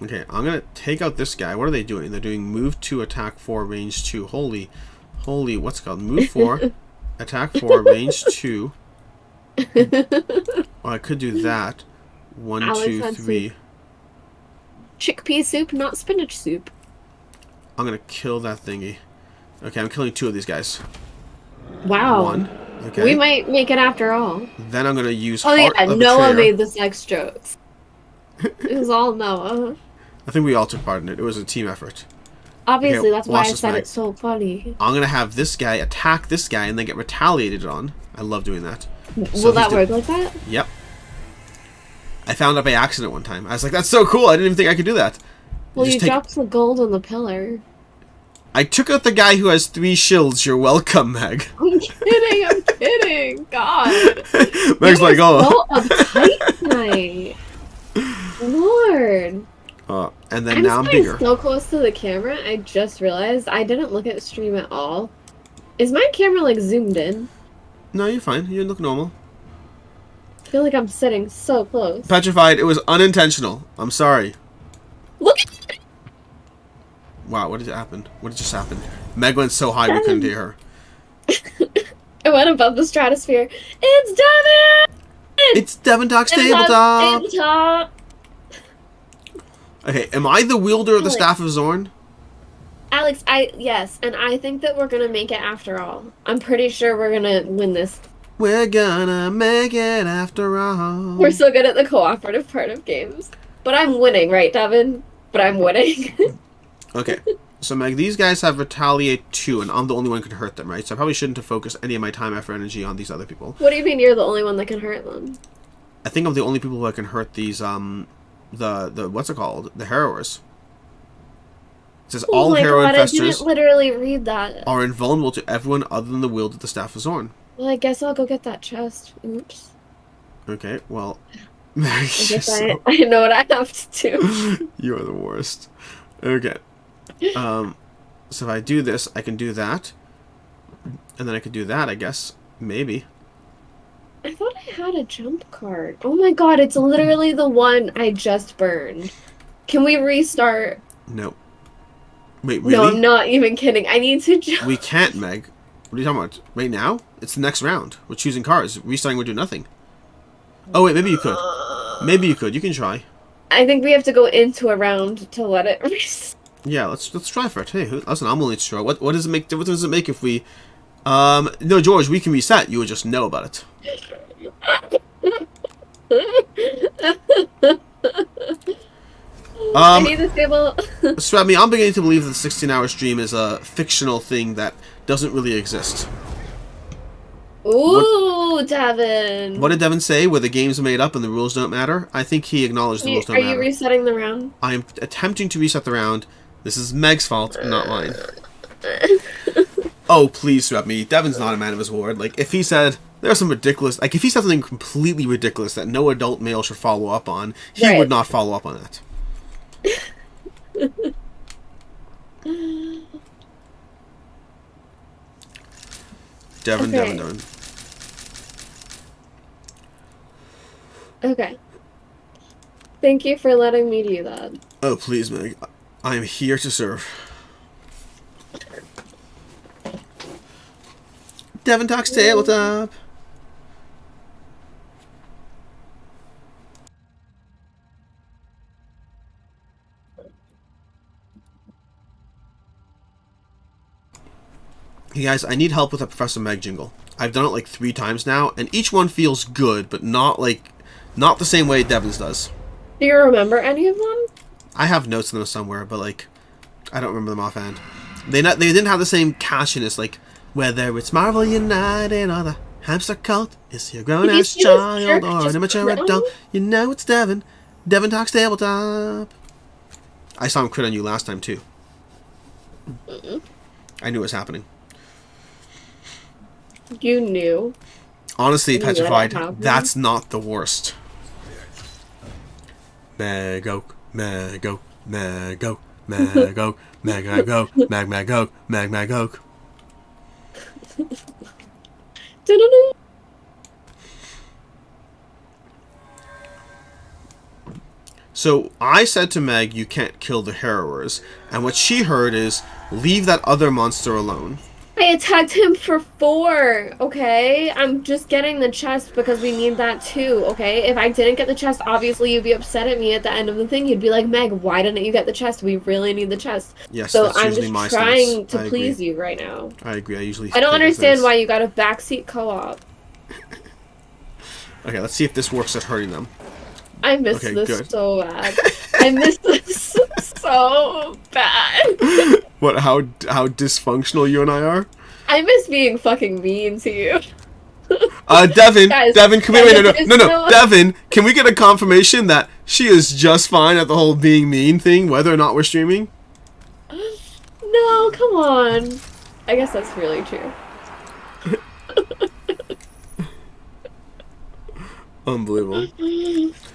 Okay, I'm gonna take out this guy. What are they doing? They're doing move 2, attack 4, range 2. Holy, what's it called? Move 4, Attack 4, range 2. Oh, I could do that. 1, Alex 2, had 3. Chickpea soup, not spinach soup. I'm gonna kill that thingy. Okay, I'm killing 2 of these guys. Wow. 1. Okay. We might make it after all. Then I'm gonna use Oh Heart yeah, of Noah Betrayer. made the sex jokes. It was all Noah. I think we all took part in it. It was a team effort. Obviously, Okay, that's why watch I this, said Meg. it's so funny. I'm gonna have this guy attack this guy and then get retaliated on. I love doing that. Will that work like that? Yep. I found out by accident one time. I was like, that's so cool. I didn't even think I could do that. Well, you dropped the gold on the pillar. I took out the guy who has 3 shields. You're welcome, Meg. I'm kidding. I'm kidding. God. Meg's like, oh. So uptight tonight. Lord. And then now I'm bigger. So close to the camera, I just realized I didn't look at the stream at all. Is my camera like zoomed in? No, you're fine. You look normal. I feel like I'm sitting so close. Petrified. It was unintentional. I'm sorry. Look at it. Wow, what did happen? What just happened? Meg went so high we couldn't hear her. I went above the stratosphere. It's Devin! It's Devin Talks Tabletop! Tabletop! Okay, am I the wielder of the Alex. Staff of Zorn? Alex, yes, and I think that we're gonna make it after all. I'm pretty sure we're gonna win this. We're gonna make it after all. We're so good at the cooperative part of games. But I'm winning, right, Devin? But I'm winning. Okay, so Meg, these guys have Retaliate 2, and I'm the only one who can hurt them, right? So I probably shouldn't have focused any of my time, effort, energy on these other people. What do you mean you're the only one that can hurt them? I think I'm the only people who can hurt these, the what's it called? The Harrowers. It says all Harrow I infestors didn't literally read that. are invulnerable to everyone other than the wield of the Staff of Zorn. Well, I guess I'll go get that chest. Oops. Okay, well... I guess I know what I have to do. You are the worst. Okay. So if I do this, I can do that. And then I could do that, I guess. Maybe. I thought I had a jump card. Oh my god, it's literally the one I just burned. Can we restart? No. Wait, really? No, I'm not even kidding. I need to jump. We can't, Meg. What are you talking about? Right now? It's the next round. We're choosing cards. Restarting would do nothing. Oh, wait, maybe you could. Maybe you could. You can try. I think we have to go into a round to let it restart. Yeah, let's try for it. Hey, listen, I'm willing to try. What does it make? What does it make if we? No, George, we can reset. You would just know about it. I need to stable. Swabby, I'm beginning to believe that the 16-hour stream is a fictional thing that doesn't really exist. Ooh, Devin. What did Devin say? Where the games are made up and the rules don't matter? I think he acknowledged the rules don't Are matter. you resetting the round? I am attempting to reset the round. This is Meg's fault, not mine. Oh, please, Swabby. Devin's not a man of his word. Like, if he said... There's some ridiculous... Like, if he said something completely ridiculous that no adult male should follow up on, he would not follow up on that. Devin. Okay. Thank you for letting me do that. Oh, please, Meg. I am here to serve. Devin Talks Tabletop. Hey guys, I need help with a Professor Meg jingle. I've done it like 3 times now, and each one feels good, but not the same way Devin's does. Do you remember any of them? I have notes on them somewhere, but like, I don't remember them offhand. They didn't have the same catchiness, like, whether it's Marvel United or the Hamster Cult, is he a grown-ass child or an immature adult? You know it's Devin. Devin Talks Tabletop. I saw him crit on you last time, too. I knew it was happening. You knew. Honestly, Petrified, happen? that's not the worst. Meg Oak, Meg Oak, Meg Oak, Meg Oak, Meg Meg Oak, Meg Meg Oak, Meg Meg Oak. So I said to Meg, you can't kill the Harrowers, and what she heard is, leave that other monster alone. I attacked him for 4, okay? I'm just getting the chest because we need that too, okay? If I didn't get the chest, obviously you'd be upset at me at the end of the thing. You'd be like, Meg, why didn't you get the chest? We really need the chest. Yes, So that's I'm usually just my trying stance. to I please agree. you right now. I agree. I usually. I don't take understand offense. why you got a backseat co-op. Okay, let's see if this works at hurting them. I miss Okay, this good. so bad. I miss this so bad. What? How dysfunctional you and I are? I miss being fucking mean to you. Devin, Guys, Devin, come here. guys, No, there's no, no, no- Devin, can we get a confirmation that she is just fine at the whole being mean thing, whether or not we're streaming? No, come on. I guess that's really true. Unbelievable.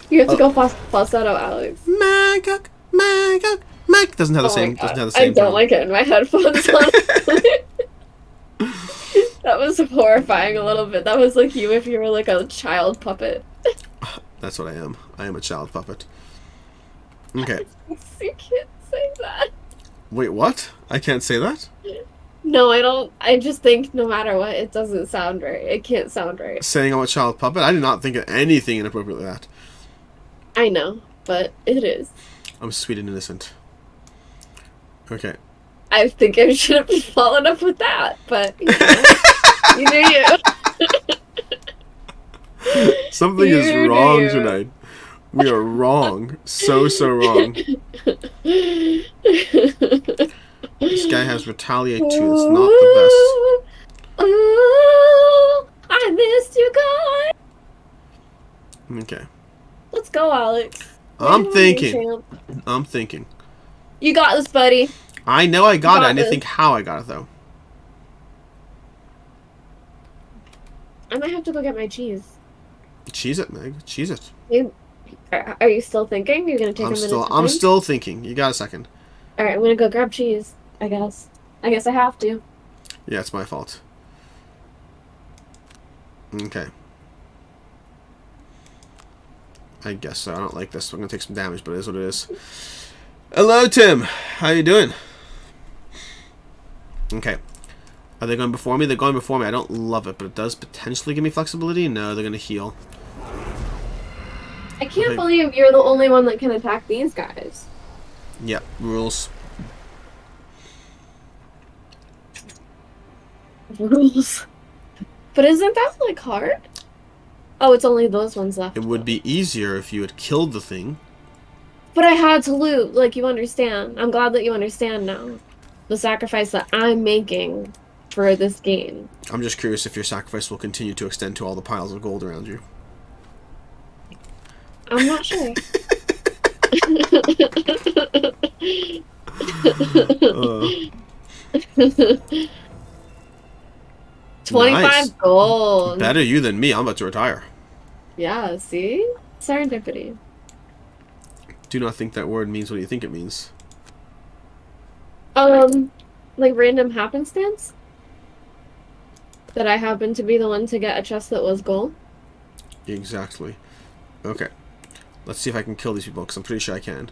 You have to go falsetto, Alex. Magok, Magok, Mag doesn't have the Oh same. my Doesn't God. have the same. I don't tone. like it in my headphones, honestly. That was horrifying a little bit. That was like you if you were like a child puppet. That's what I am. I am a child puppet. Okay. You can't say that. Wait, what? I can't say that? No, I don't. I just think no matter what, it doesn't sound right. It can't sound right. Saying I'm a child puppet? I did not think of anything inappropriate like that. I know, but it is. I'm sweet and innocent. Okay. I think I should have followed up with that, but you know, you do you. Something You is do wrong you. tonight. We are wrong. So wrong. This guy has retaliate too. It's not the Ooh, I missed you guys. best. Okay. Let's go, Alex. I'm You're the thinking. champ. I'm thinking. You got this, buddy. I know I got it. I Got didn't this. think how I got it though. I might have to go get my cheese. Cheese it, Meg. Cheese it. Are you still thinking? You're gonna take a minute to I'm think? still thinking. You got a second. All right, I'm gonna go grab cheese. I guess. I guess I have to. Yeah, it's my fault. Okay. I guess so. I don't like this. I'm gonna take some damage, but it is what it is. Hello, Tim. How you doing? Okay. Are they going before me? They're going before me. I don't love it, but it does potentially give me flexibility. No, they're gonna heal. I can't Okay. believe you're the only one that can attack these guys. Yep, rules. Rules. But isn't that like hard? Oh, it's only those ones left. It would be easier if you had killed the thing. But I had to loot, like you understand. I'm glad that you understand now. The sacrifice that I'm making for this game. I'm just curious if your sacrifice will continue to extend to all the piles of gold around you. I'm not sure. Uh, 25 Nice. gold. better you than me. I'm about to retire. Yeah, see? Serendipity. Do not think that word means what you think it means. Like random happenstance? That I happened to be the one to get a chest that was gold? Exactly. Okay. Let's see if I can kill these people, because I'm pretty sure I can.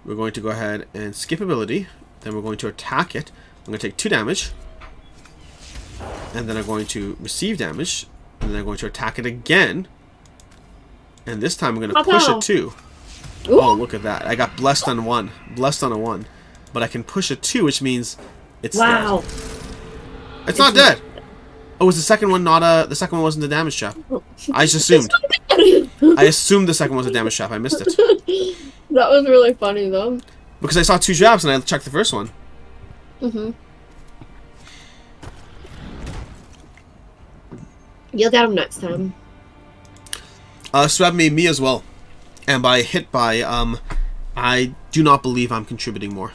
We're going to go ahead and skip ability. Then we're going to attack it. I'm going to take 2 damage. And then I'm going to receive damage. And then I'm going to attack it again. And this time I'm going to push Pow-pow. it too. Ooh. Oh, look at that. I got blessed on 1. Blessed on a 1. But I can push it 2, which means it's Wow. dead. It's not dead. Oh, was the second one not a... The second one wasn't a damage trap. I just assumed. I assumed the second one was a damage trap. I missed it. That was really funny though. Because I saw 2 traps and I checked the first one. Mm-hmm. You'll get him next time. Swab made me as well. And by hit by, I do not believe I'm contributing more.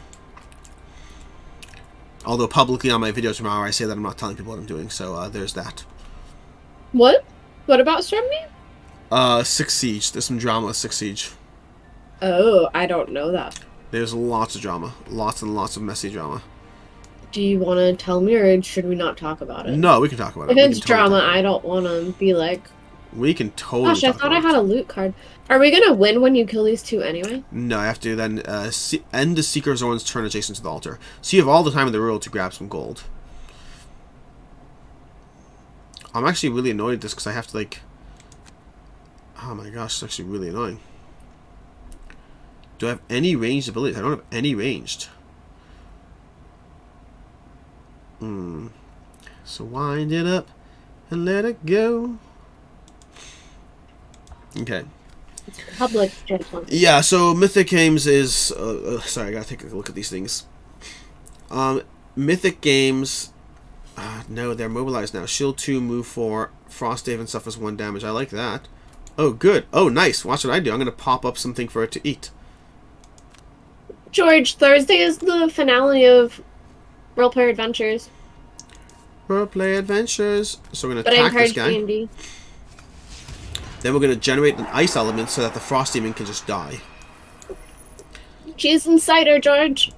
Although publicly on my videos from hour I say that I'm not telling people what I'm doing, so there's that. What? What about Stremmy? 6 Siege. There's some drama with 6 Siege. Oh, I don't know that. There's lots of drama. Lots and lots of messy drama. Do you want to tell me, or should we not talk about it? No, we can talk about If it. it's drama, I don't want to be like, We can totally gosh, I talk thought I about had it. a loot card. Are we gonna win when you kill these 2 anyway? No, I have to then end the Seeker Zorn's turn adjacent to the altar. So you have all the time in the world to grab some gold. I'm actually really annoyed at this because I have to, like... Oh my gosh, it's actually really annoying. Do I have any ranged abilities? I don't have any ranged. So wind it up and let it go. Okay. It's public judgment. Yeah, so Mythic Games is... sorry, I gotta take a look at these things. Mythic Games... no, they're mobilized now. Shield 2, move 4. Frosthaven suffers 1 damage. I like that. Oh, good. Oh, nice. Watch what I do. I'm gonna pop up something for it to eat. George, Thursday is the finale of Roleplay Adventures. Roleplay Adventures. So we're gonna But I attack this encourage guy. D&D. Then we're gonna generate an ice element so that the frost demon can just die. Cheese and cider, George.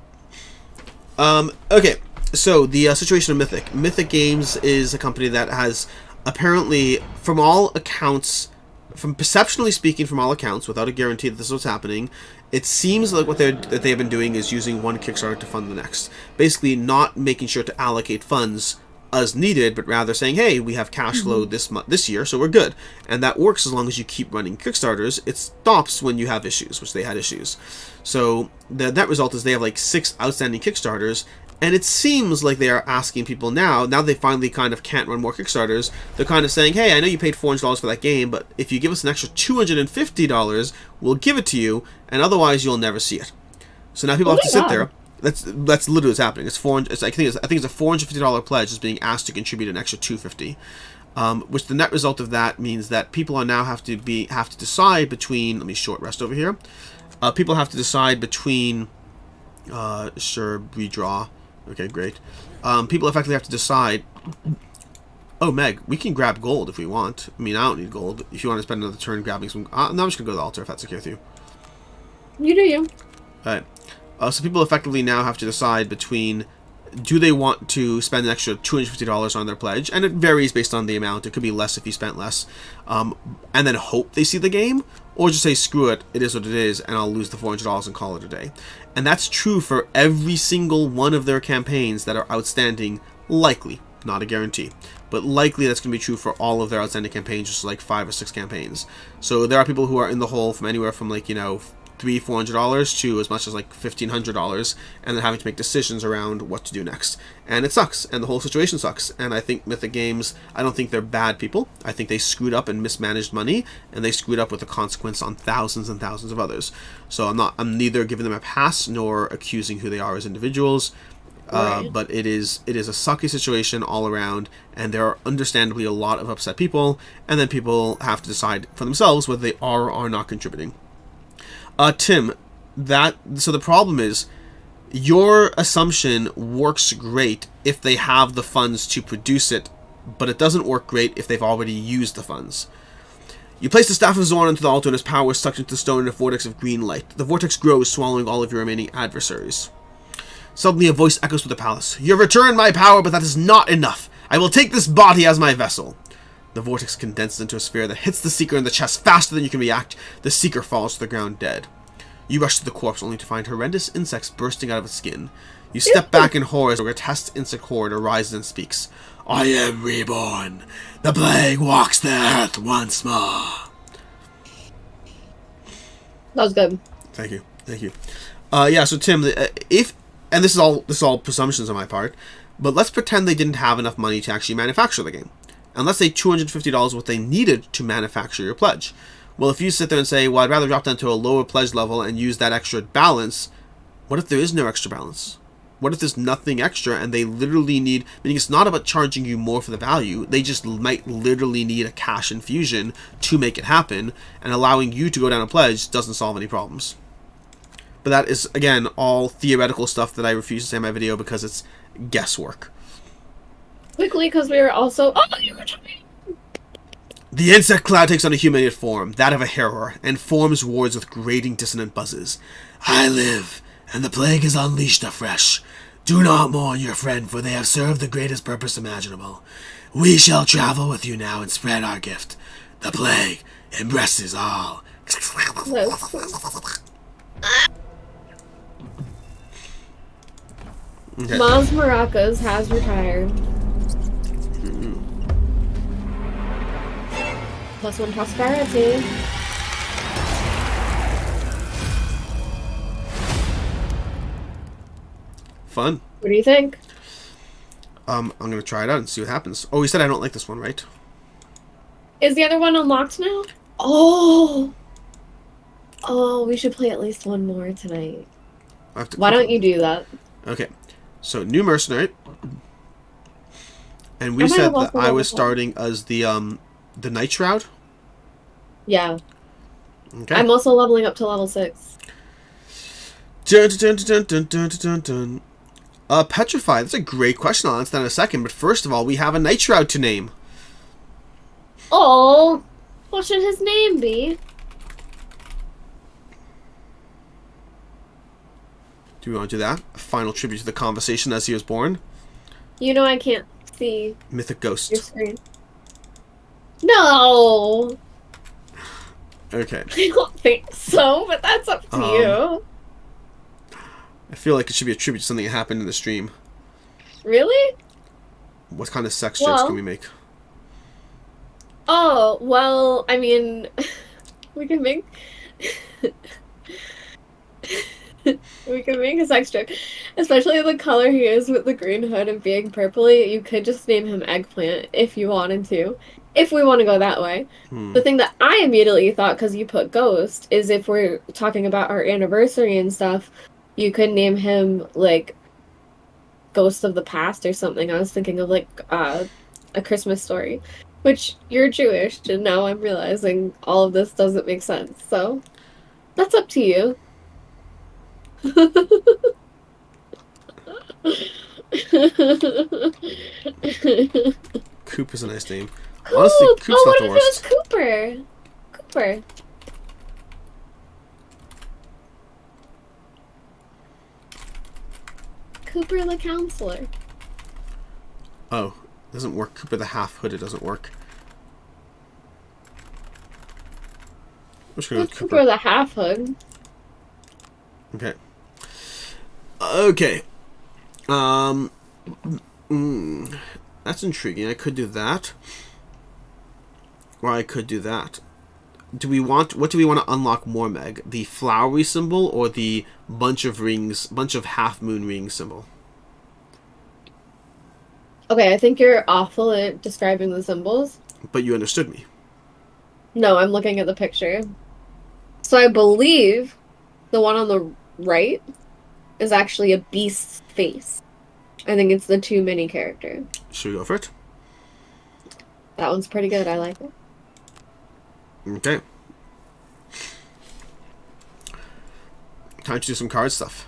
Okay. So the situation of Mythic. Mythic Games is a company that has apparently, from all accounts, from perceptionally speaking, from all accounts, without a guarantee that this is what's happening, it seems like what they have been doing is using one Kickstarter to fund the next. Basically, not making sure to allocate funds as needed, but rather saying, hey, we have cash flow this year, so we're good. And that works as long as you keep running Kickstarters. It stops when you have issues, which they had issues. So the net result is they have like 6 outstanding Kickstarters, and it seems like they are asking people now they finally kind of can't run more Kickstarters, they're kind of saying, hey, I know you paid $400 for that game, but if you give us an extra $250, we'll give it to you, and otherwise you'll never see it. So now people have to sit there. That's literally what's happening. It's $400. I think it's a $450 pledge is being asked to contribute an extra $250, which the net result of that means that people are now have to decide between. Let me short rest over here. People have to decide between. Sure, redraw. Okay, great. People effectively have to decide. Oh, Meg, we can grab gold if we want. I mean, I don't need gold. If you want to spend another turn grabbing some, no, I'm just gonna go to the altar if that's okay with you. You do you. All right. So people effectively now have to decide between, do they want to spend an extra $250 on their pledge, and it varies based on the amount. It could be less if you spent less, and then hope they see the game, or just say, screw it, it is what it is, and I'll lose the $400 and call it a day. And that's true for every single one of their campaigns that are outstanding, likely, not a guarantee, but likely that's going to be true for all of their outstanding campaigns, just like 5 or 6 campaigns. So there are people who are in the hole from anywhere from, like, $300-$400 to as much as like $1,500, and then having to make decisions around what to do next. And it sucks, and the whole situation sucks. And I think Mythic Games, I don't think they're bad people. I think they screwed up and mismanaged money, and they screwed up with the consequence on thousands and thousands of others. So I'm neither giving them a pass nor accusing who they are as individuals. Right. But it is a sucky situation all around, and there are understandably a lot of upset people, and then people have to decide for themselves whether they are or are not contributing. Tim, so the problem is, your assumption works great if they have the funds to produce it, but it doesn't work great if they've already used the funds. You place the Staff of Zorn into the altar, and his power is sucked into the stone in a vortex of green light. The vortex grows, swallowing all of your remaining adversaries. Suddenly a voice echoes through the palace. You have returned my power, but that is not enough. I will take this body as my vessel. The vortex condenses into a sphere that hits the Seeker in the chest faster than you can react. The Seeker falls to the ground dead. You rush to the corpse only to find horrendous insects bursting out of its skin. You step back in horror as a grotesque insect horde arises and speaks. I am reborn. The plague walks the earth once more. That was good. Thank you. Yeah, so Tim, and this is all presumptions on my part, but let's pretend they didn't have enough money to actually manufacture the game. And let's say $250 what they needed to manufacture your pledge. Well, if you sit there and say, well, I'd rather drop down to a lower pledge level and use that extra balance, what if there is no extra balance? What if there's nothing extra and they literally need, meaning it's not about charging you more for the value, they just might literally need a cash infusion to make it happen, and allowing you to go down a pledge doesn't solve any problems. But that is, again, all theoretical stuff that I refuse to say in my video because it's guesswork. Quickly, because we were also... Oh, you were jumping! The insect cloud takes on a humanoid form, that of a harrower, and forms wards with grating dissonant buzzes. I live, and the plague is unleashed afresh. Do not mourn your friend, for they have served the greatest purpose imaginable. We shall travel with you now and spread our gift. The plague embraces all. Okay. Mom's Maracas has retired. +1 prosperity. Fun. What do you think? I'm gonna try it out and see what happens. Oh, you said I don't like this one, right? Is the other one unlocked now? Oh! Oh, we should play at least one more tonight. I have to Why click don't on- you do that? Okay, so new mercenary, and I we might said have that also I was leveled one. starting as the Night Shroud. Yeah. Okay. I'm also leveling up to level 6. Dun, dun, dun, dun, dun, dun, dun, dun. Petrified. That's a great question. I'll answer that in a second. But first of all, we have a Night Shroud to name. Oh! What should his name be? Do we want to do that? A final tribute to the conversation as he was born. You know I can't see Mythic your Ghost. screen. No! Okay. I don't think so, but that's up to you. I feel like it should be a tribute to something that happened in the stream. Really? What kind of sex jokes Well- can we make? Oh, well, I mean, we can make... we can make a sex joke. Especially the color he is with the green hood and being purpley. You could just name him Eggplant if you wanted to. If we want to go that way. The thing that I immediately thought, because you put Ghost, is if we're talking about our anniversary and stuff, you could name him, like, Ghost of the Past or something. I was thinking of, like, A Christmas Story. Which, you're Jewish, and now I'm realizing all of this doesn't make sense, so... That's up to you. Coop is a nice name. Coop! Honestly, Coop's Oh, not what the if it was worst. Cooper? Cooper. Cooper the counselor. Oh, it doesn't work. Cooper the half-hooded doesn't work. I'm just gonna go Who's with Cooper Cooper. the half hood? Okay. Okay. That's intriguing. I could do that. Or I could do that. What do we want to unlock more, Meg? The flowery symbol or the bunch of half moon ring symbol? Okay, I think you're awful at describing the symbols. But you understood me. No, I'm looking at the picture. So I believe the one on the right is actually a beast's face. I think it's the 2 mini character. Should we go for it? That one's pretty good. I like it. Okay. Time to do some card stuff.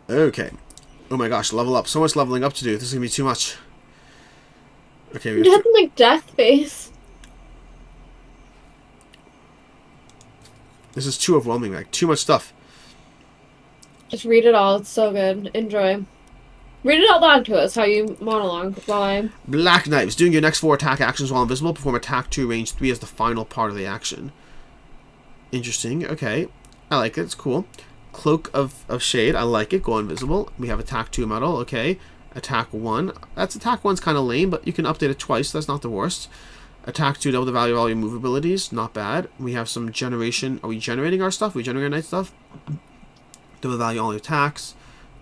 Okay. Oh my gosh, level up. So much leveling up to do. This is going to be too much. Okay, we You have have the McDeath face. this is too overwhelming, Meg. Too much stuff. Just read it all. It's so good. Enjoy. Read it out loud to us, how you monologue while I'm... Black Knives. Doing your next 4 attack actions while invisible. Perform attack 2, range 3 as the final part of the action. Interesting. Okay. I like it. It's cool. Cloak of Shade. I like it. Go invisible. We have attack 2 metal. Okay. Attack 1. That's attack 1's kind of lame, but you can update it twice. That's not the worst. Attack 2, double the value of all your move abilities. Not bad. We have some generation. Are we generating our stuff? Are we generating our night stuff? Double the value of all your attacks.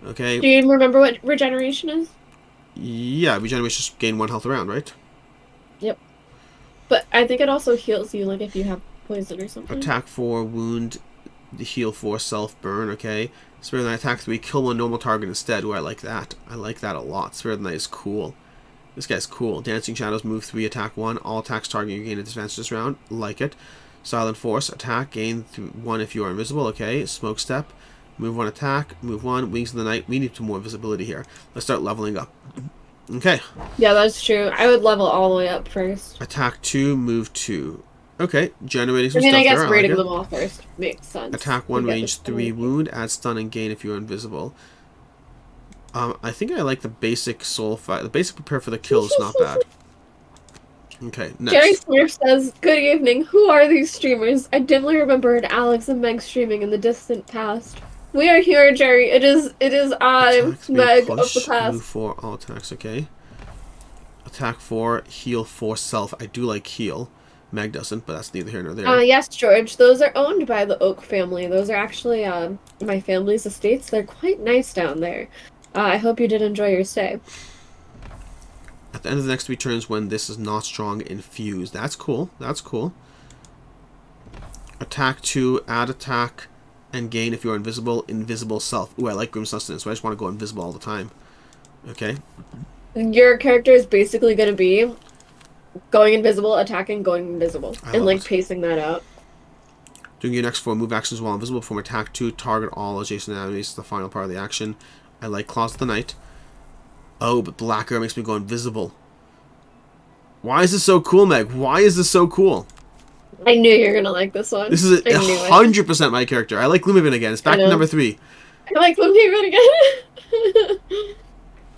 Okay. Do you remember what regeneration is? Yeah, regeneration just gain 1 health around, right? Yep. But I think it also heals you, like if you have poison or something. Attack 4, wound, heal 4, self burn, okay. Spirit of the Night, attack 3, kill 1 normal target instead. Ooh, I like that. I like that a lot. Spirit of the Night is cool. This guy's cool. Dancing Shadows, move 3, attack 1. All attacks targeting you gain a disadvantage this round. Like it. Silent Force, attack, gain 1 if you are invisible, okay. Smoke Step, move 1 attack, move 1. Wings of the Night, we need some more visibility here. Let's start leveling up. Okay. Yeah, that's true. I would level all the way up first. Attack 2, move 2. Okay, generating some I mean, stuff I guess there. rating like them all first makes sense. Attack 1, You get range the 3, point. wound, add stun and gain if you are invisible. I think I like the basic soul fight. The basic prepare for the kill is not bad. Okay, Jerry next. Smurf says, "Good evening. Who are these streamers? I dimly remembered Alex and Meg streaming in the distant past. We are here, Jerry. It is I, Attack 3, Meg push, of the past." move 4, all attacks, okay. Attack 4, heal 4, self. I do like heal. Meg doesn't, but that's neither here nor there. Yes, George. Those are owned by the Oak family. Those are actually my family's estates. They're quite nice down there. I hope you did enjoy your stay. At the end of the next 3 turns, when this is not strong, infuse. That's cool. That's cool. Attack 2, add attack, and gain if you're invisible. Invisible self. Ooh, I like Grim Sustenance, so I just want to go invisible all the time. Okay. Your character is basically going to be going invisible, attacking, going invisible, and like pacing that out. Doing your next 4 move actions while invisible. Perform attack 2, target all adjacent enemies. The final part of the action. I like Claws of the Night. Oh, but Black Arrow makes me go invisible. Why is this so cool, Meg? Why is this so cool? I knew you were gonna like this one. This is 100% my character. I like Gloomhaven again. It's back to number 3. I like Gloomhaven again.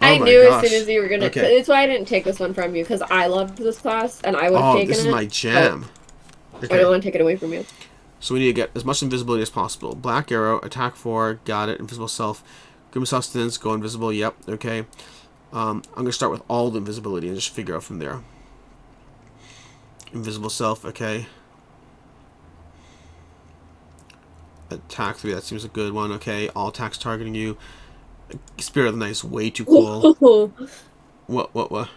I knew as soon as you were gonna. Okay. It's why I didn't take this one from you, because I loved this class and I would have taken it. Oh, this is my jam. Okay. I don't want to take it away from you. So we need to get as much invisibility as possible. Black Arrow, attack 4, got it. Invisible self, Grim Sustenance, go invisible. Yep. Okay. I'm gonna start with all the invisibility and just figure out from there. Invisible self. Okay. Attack 3, that seems a good one. Okay, all attacks targeting you. Spirit of the Night is way too cool. What?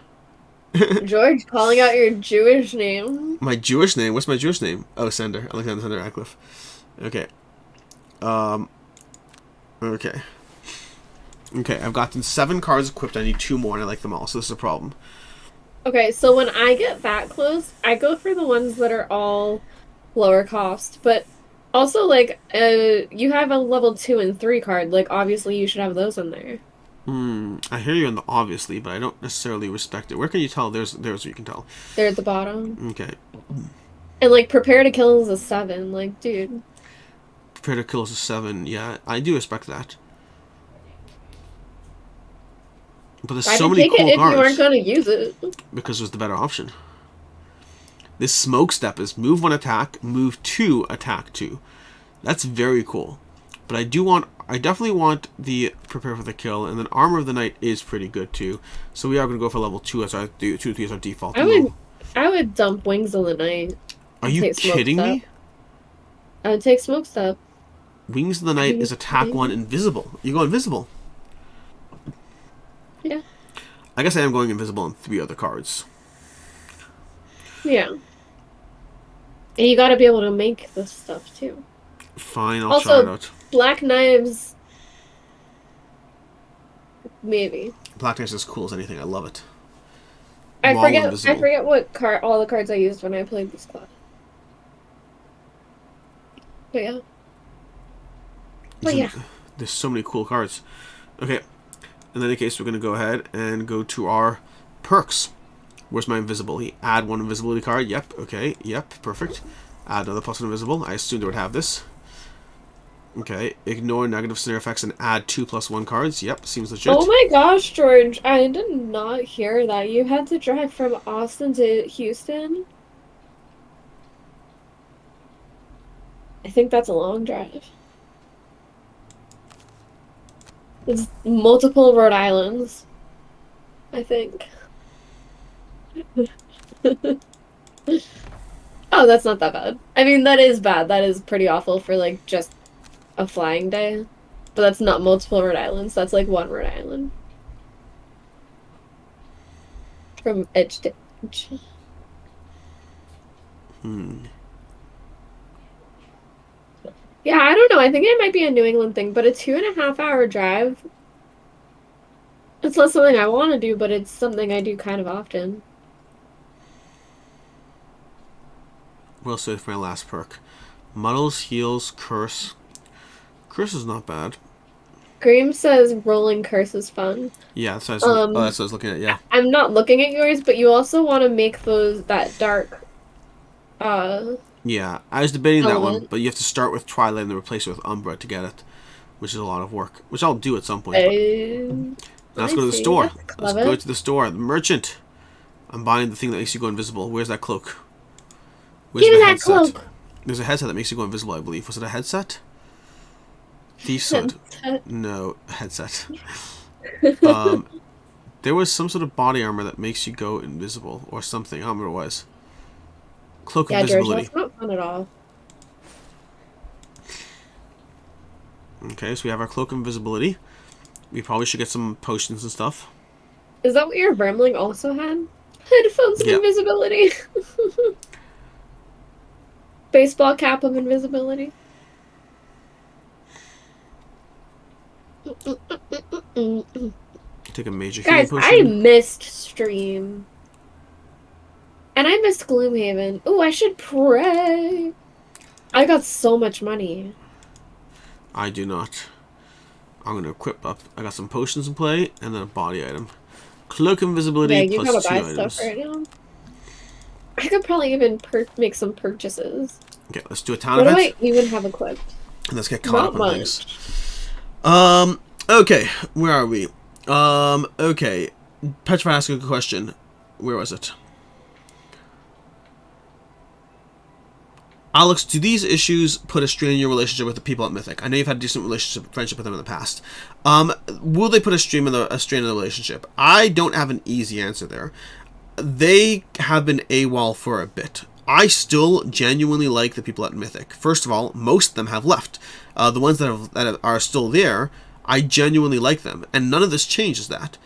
George, calling out your Jewish name. My Jewish name? What's my Jewish name? Oh, Sender. Alexander Sender Radcliffe. Okay. Okay. Okay, I've gotten 7 cards equipped. I need 2 more, and I like them all, so this is a problem. Okay, so when I get that close, I go for the ones that are all lower cost, but also, like, you have a level 2 and 3 card. Like, obviously, you should have those in there. I hear you on the obviously, but I don't necessarily respect it. Where can you tell? There's where you can tell. They're at the bottom. Okay. And, like, prepare to kill is a 7. Like, dude. Prepare to kill is a 7. Yeah, I do respect that. But there's so many cool cards. If you weren't going to use it. Because it was the better option. This smoke step is move 1 attack, move 2 attack 2. That's very cool. But I definitely want the prepare for the kill, and then armor of the night is pretty good too. So we are going to go for level 2 as our 2 3 as our default. I would dump wings of the night. Are you kidding me? I would take smoke step. Wings of the night is attack 1 invisible. You go invisible. Yeah. I guess I am going invisible on 3 other cards. Yeah. And you gotta be able to make this stuff too. Fine, I'll try it out. Black knives. Maybe. Black knives is as cool as anything. I love it. I forget what all the cards I used when I played this class. But yeah. There's so many cool cards. Okay. In any case, we're going to go ahead and go to our perks. Where's my invisible? Add 1 invisibility card. Yep. Okay. Yep. Perfect. Add another +1 invisible. I assumed they would have this. Okay. Ignore negative snare effects and add 2 +1 cards. Yep. Seems legit. Oh my gosh, George. I did not hear that. You had to drive from Austin to Houston? I think that's a long drive. It's multiple Rhode Islands, I think. Oh, that's not that bad. I mean, that is bad. That is pretty awful for, like, just a flying day. But that's not multiple Rhode Islands. That's, like, 1 Rhode Island. From edge to edge. Yeah, I don't know. I think it might be a New England thing, but a 2.5-hour drive, it's not something I want to do, but it's something I do kind of often. We'll save for my last perk. Muddles, heals, curse. Curse is not bad. Graham says rolling curse is fun. Yeah, that's what I was looking at, yeah. I'm not looking at yours, but you also want to make that dark, yeah, I was debating that one, but you have to start with Twilight and then replace it with Umbra to get it, which is a lot of work, which I'll do at some point. Now let's go to the store. Let's go to the store. The merchant. I'm buying the thing that makes you go invisible. Where's that cloak? Give me that cloak! There's a headset that makes you go invisible, I believe. Was it a headset? Thief's Hood. No, headset. There was some sort of body armor that makes you go invisible or something. I don't remember what it was. Cloak of Yeah, George, Invisibility. that's not fun at all. Okay, so we have our Cloak of Invisibility. We probably should get some potions and stuff. Is that what your Vermling also had? Headphones of Yeah. invisibility. Baseball cap of invisibility. Take a major healing Guys, I potion. missed stream. And I missed Gloomhaven. Oh, I should pray. I got so much money. I do not. I'm going to equip up. I got some potions in play, and then a body item. Cloak of Invisibility Yeah, you plus gotta 2 buy items. stuff right now. I could probably even make some purchases. Okay, let's do a town What do event. I even have equipped? And let's get caught Not up on much. things. Okay, where are we? Okay. Petrified asked a good question. Where was it? Alex, do these issues put a strain in your relationship with the people at Mythic? I know you've had a decent friendship with them in the past. Will they put a strain in the relationship? I don't have an easy answer there. They have been AWOL for a bit. I still genuinely like the people at Mythic. First of all, most of them have left. The ones that are still there, I genuinely like them. And none of this changes that.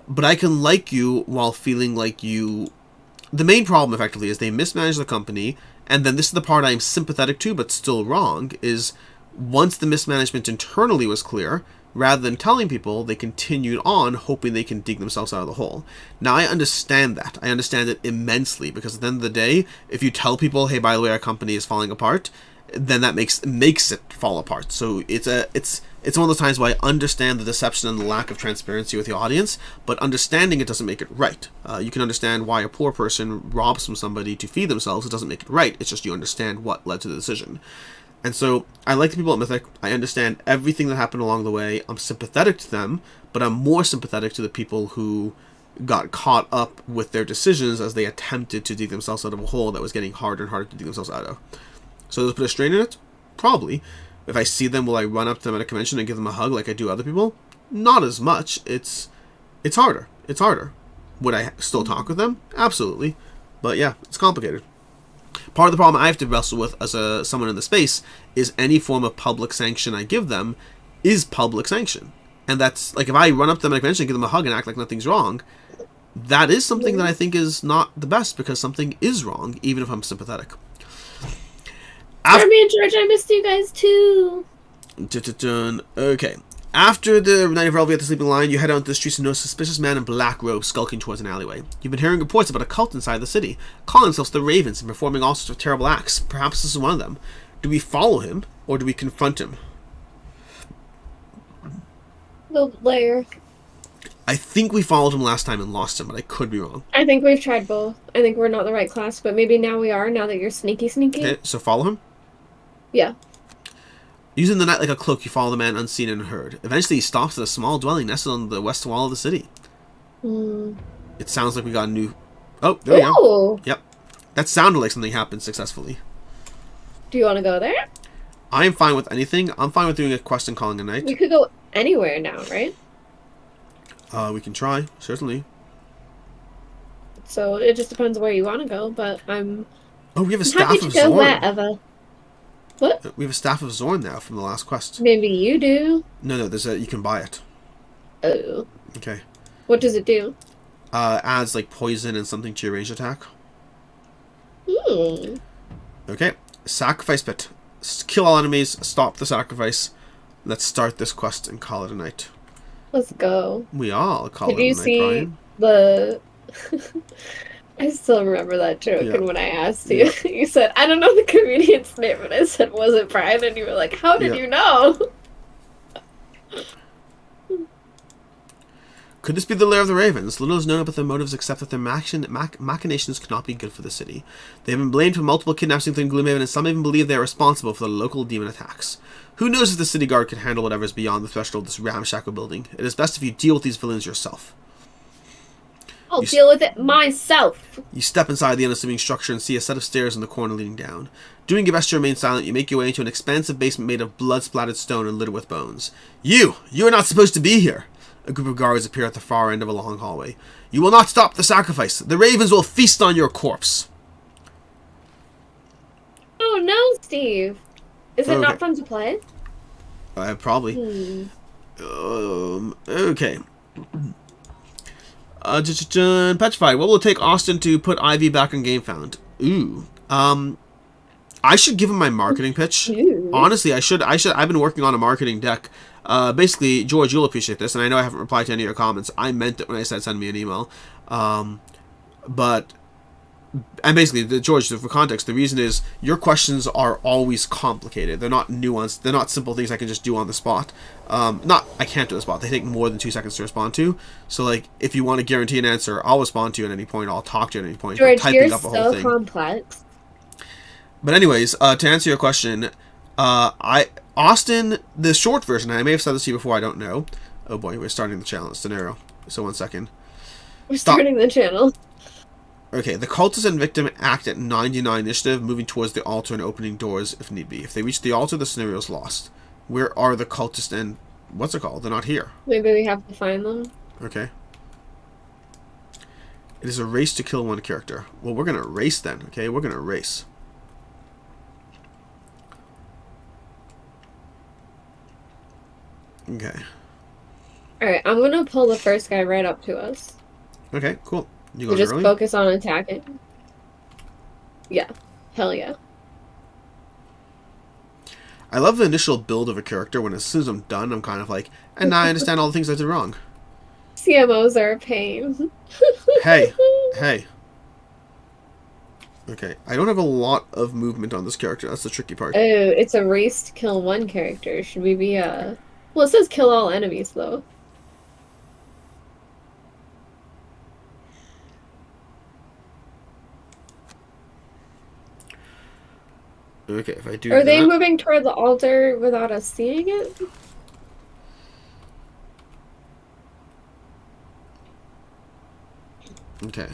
But I can like you while feeling like you... The main problem, effectively, is they mismanage the company, and then this is the part I'm sympathetic to, but still wrong, is once the mismanagement internally was clear, rather than telling people, they continued on, hoping they can dig themselves out of the hole. Now, I understand that. I understand it immensely, because at the end of the day, if you tell people, hey, by the way, our company is falling apart, then that makes it fall apart. So it's one of those times where I understand the deception and the lack of transparency with the audience, but understanding it doesn't make it right. You can understand why a poor person robs from somebody to feed themselves. It doesn't make it right. It's just you understand what led to the decision. And so I like the people at Mythic. I understand everything that happened along the way. I'm sympathetic to them, but I'm more sympathetic to the people who got caught up with their decisions as they attempted to dig themselves out of a hole that was getting harder and harder to dig themselves out of. So does it put a strain in it? Probably. If I see them, will I run up to them at a convention and give them a hug like I do other people? Not as much. It's harder. It's harder. Would I still talk with them? Absolutely. But yeah, it's complicated. Part of the problem I have to wrestle with as someone in the space is any form of public sanction I give them is public sanction. And that's, like, if I run up to them at a convention and give them a hug and act like nothing's wrong, that is something that I think is not the best, because something is wrong, even if I'm sympathetic. Jeremy and George, I missed you guys too. Okay. After the night of revelry at the sleeping lion, you head out into the streets and notice a suspicious man in black robes skulking towards an alleyway. You've been hearing reports about a cult inside the city, calling themselves the Ravens and performing all sorts of terrible acts. Perhaps this is one of them. Do we follow him, or do we confront him? The lair. I think we followed him last time and lost him, but I could be wrong. I think we've tried both. I think we're not the right class, but maybe now we are, now that you're sneaky. Okay, so follow him? Yeah. Using the night like a cloak, you follow the man unseen and heard. Eventually, he stops at a small dwelling nestled on the west wall of the city. It sounds like we got a new... Oh, there we go. Yep. That sounded like something happened successfully. Do you want to go there? I am fine with anything. I'm fine with doing a quest and calling a night. We could go anywhere now, right? We can try, certainly. So it just depends where you want to go, but I'm Oh, we have a happy staff to of go Zorn. wherever. What? We have a staff of Zorn now from the last quest. Maybe you do. No, there's you can buy it. Oh. Okay. What does it do? Adds like poison and something to your range attack. Okay. Sacrifice pit. Kill all enemies. Stop the sacrifice. Let's start this quest and call it a night. Let's go. We all call Did it you a night, see Brian. the... I still remember that joke, Yeah. and when I asked you, you said, I don't know the comedian's name, and I said, was it Brian? And you were like, how did Yeah. you know? Could this be the lair of the Ravens? Little is known about their motives except that their machinations could not be good for the city. They have been blamed for multiple kidnappings including Gloomhaven, and some even believe they are responsible for the local demon attacks. Who knows if the city guard can handle whatever is beyond the threshold of this ramshackle building? It is best if you deal with these villains yourself. I'll deal with it myself. You step inside the unassuming structure and see a set of stairs in the corner leading down. Doing your best to remain silent, you make your way into an expansive basement made of blood-splattered stone and littered with bones. You are not supposed to be here! A group of guards appear at the far end of a long hallway. You will not stop the sacrifice. The Ravens will feast on your corpse. Oh no, Steve. Is it Okay. not fun to play? Probably. Okay. Petrified. What will it take Austin to put Ivy back on GameFound? Ooh. I should give him my marketing pitch. Ooh. Honestly, I should. I've been working on a marketing deck. Basically, George, you'll appreciate this, and I know I haven't replied to any of your comments. I meant it when I said send me an email. And basically, George, for context, the reason is your questions are always complicated. They're not nuanced. They're not simple things I can just do on the spot. I can't do on the spot. They take more than 2 seconds to respond to. So, like, if you want to guarantee an answer, I'll respond to you at any point. I'll talk to you at any point. George, typing you're up a whole so thing. complex. But anyways, to answer your question, Austin, the short version, I may have said this to you before, I don't know. Oh boy, we're starting the challenge scenario. So 1 second. We're starting the channel. Okay, the cultist and victim act at 99 initiative, moving towards the altar and opening doors if need be. If they reach the altar, the scenario is lost. Where are the cultist and... what's it called? They're not here. Maybe we have to find them. Okay. It is a race to kill one character. Well, we're going to race then, okay? We're going to race. Okay. Alright, I'm gonna pull the first guy right up to us. Okay, cool. You We going just early? focus on attacking. Yeah. Hell yeah. I love the initial build of a character when as soon as I'm done, I'm kind of like, and now I understand all the things I did wrong. CMOs are a pain. Hey. Hey. Okay, I don't have a lot of movement on this character. That's the tricky part. Oh, it's a race to kill one character. Should we be, well, it says kill all enemies, though. Okay, if I do Are they that... moving toward the altar without us seeing it? Okay.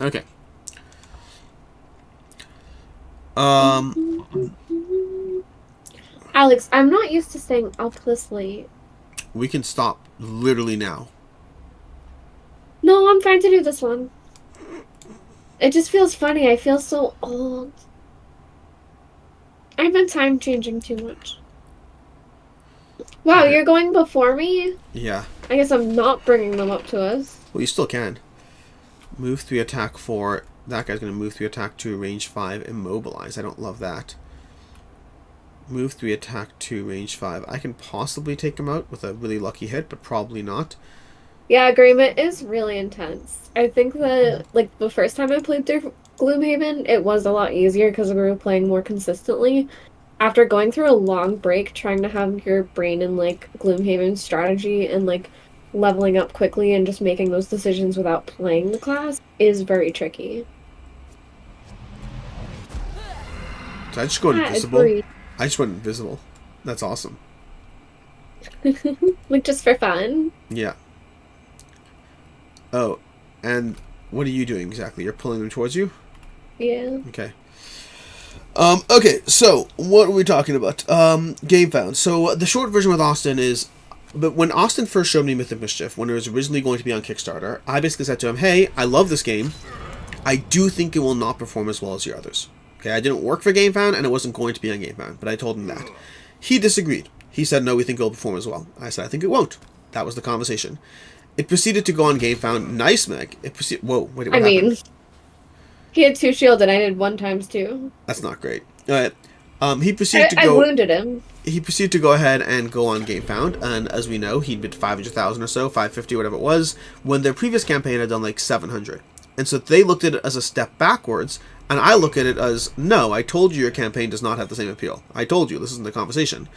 Okay. Alex, I'm not used to staying up this late. We can stop literally now. No, I'm fine to do this one. It just feels funny. I feel so old. I've been time changing too much. Wow, Okay. you're going before me? Yeah. I guess I'm not bringing them up to us. Well, you still can. Move 3, attack 4. That guy's going to move 3, attack 2, range 5, immobilize. I don't love that. Move 3, attack 2, range 5. I can possibly take him out with a really lucky hit, but probably not. Yeah, agreement is really intense. I think that, like, the first time I played through Gloomhaven, it was a lot easier because we were playing more consistently. After going through a long break, trying to have your brain in, like, Gloomhaven strategy and, like, leveling up quickly and just making those decisions without playing the class is very tricky. So I just go Yeah, invisible. agreed. I just went invisible. That's awesome. Like, just for fun. Yeah. Oh, and what are you doing exactly? You're pulling them towards you? Yeah. Okay. Okay, so what are we talking about? GameFound. So the short version with Austin is, but when Austin first showed me Myth of Mischief, when it was originally going to be on Kickstarter, I basically said to him, hey, I love this game. I do think it will not perform as well as your others. Okay, I didn't work for GameFound, and it wasn't going to be on GameFound, but I told him that. He disagreed. He said, no, we think it will perform as well. I said, I think it won't. That was the conversation. It proceeded to go on GameFound. Nice, Meg. It proceeded. Whoa, wait, what happened? He had 2 shield and I did 1 times 2. That's not great. All right. He proceeded to I go. wounded him. He proceeded to go ahead and go on GameFound, and as we know, he'd bid 500,000 or so, 550, whatever it was, when their previous campaign had done like 700. And so they looked at it as a step backwards, and I look at it as, no, I told you your campaign does not have the same appeal. I told you, this isn't the conversation.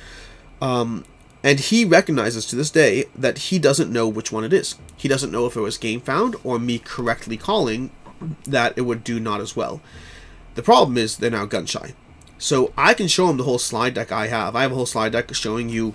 And he recognizes to this day that he doesn't know which one it is. He doesn't know if it was GameFound or me correctly calling that it would do not as well. The problem is they're now gun shy. So I can show him the whole slide deck I have. I have a whole slide deck showing you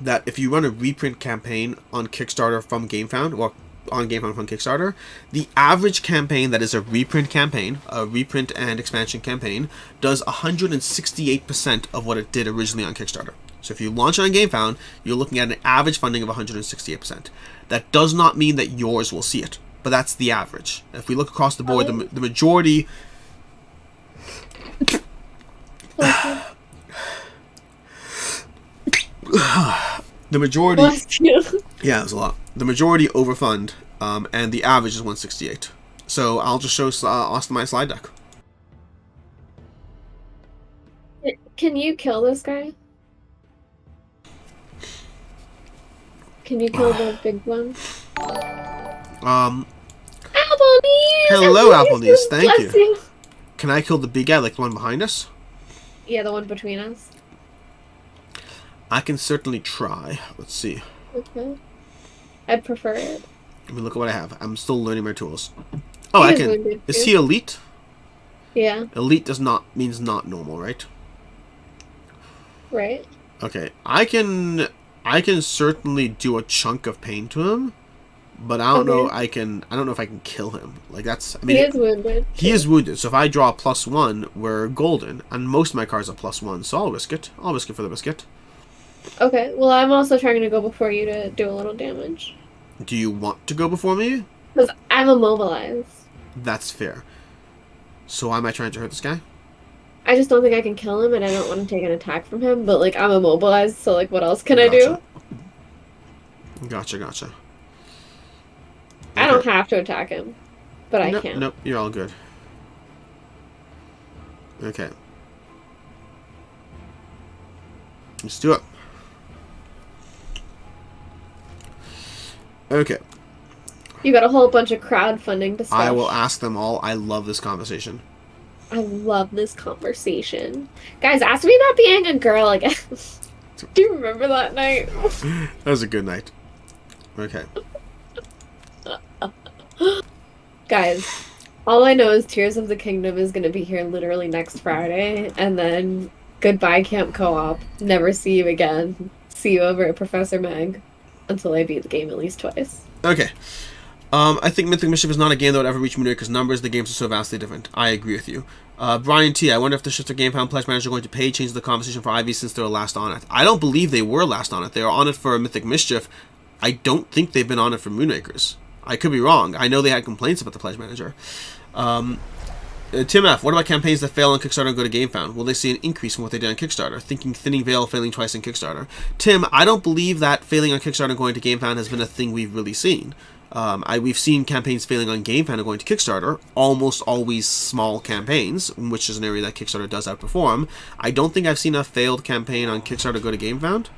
that if you run a reprint campaign on Kickstarter from GameFound, or on GameFound from Kickstarter, the average campaign that is a reprint campaign, a reprint and expansion campaign, does 168% of what it did originally on Kickstarter. So if you launch it on GameFound, you're looking at an average funding of 168%. That does not mean that yours will see it, but that's the average. If we look across the board, the majority... The majority... Bless you. Yeah, it's a lot. The majority overfund, and the average is 168. So I'll just show Austin my slide deck. Can you kill this guy? Can you kill the big one? Applebee's! Hello, Applebee's. Thank Bless you. Can I kill the big guy, like the one behind us? Yeah, the one between us. I can certainly try. Let's see. Okay. I'd prefer it. Let me look at what I have. I'm still learning my tools. Oh, I He is can. wounded, Is too. he elite? Yeah, Elite means not normal, right? right? Okay, I can certainly do a chunk of pain to him, but I don't know. Okay. I don't know if I can kill him. Like that's. I He mean, is wounded. he is wounded. So if I draw a +1, we're golden, and most of my cards are +1. So I'll risk it. I'll risk it for the biscuit. Okay, well, I'm also trying to go before you to do a little damage. Do you want to go before me? Because I'm immobilized. That's fair. So why am I trying to hurt this guy? I just don't think I can kill him, and I don't want to take an attack from him, but, like, I'm immobilized, so, like, what else can I do? Gotcha. I don't have to attack him, but I can. Nope, you're all good. Okay. Let's do it. Okay. You got a whole bunch of crowdfunding to stuff. I will ask them all. I love this conversation. I love this conversation. Guys, ask me about being a girl again. Do you remember that night? That was a good night. Okay. Guys, all I know is Tears of the Kingdom is going to be here literally next Friday, and then goodbye Camp Co-op. Never see you again. See you over at Professor Meg until I beat the game at least twice. Okay. I think Mythic Mischief is not a game that would ever reach Moonraker's numbers. The games are so vastly different. I agree with you. Brian T, I wonder if the shift to Game Pound Pledge Manager are going to pay change the conversation for Ivy since they were last on it. I don't believe they were last on it. They were on it for Mythic Mischief. I don't think they've been on it for Moonrakers. I could be wrong. I know they had complaints about the Pledge Manager. Tim F, what about campaigns that fail on Kickstarter and go to GameFound? Will they see an increase from what they did on Kickstarter? Thinking Thinning Veil failing twice on Kickstarter. Tim, I don't believe that failing on Kickstarter and going to GameFound has been a thing we've really seen. We've seen campaigns failing on GameFound and going to Kickstarter, almost always small campaigns, which is an area that Kickstarter does outperform. I don't think I've seen a failed campaign on Kickstarter go to GameFound.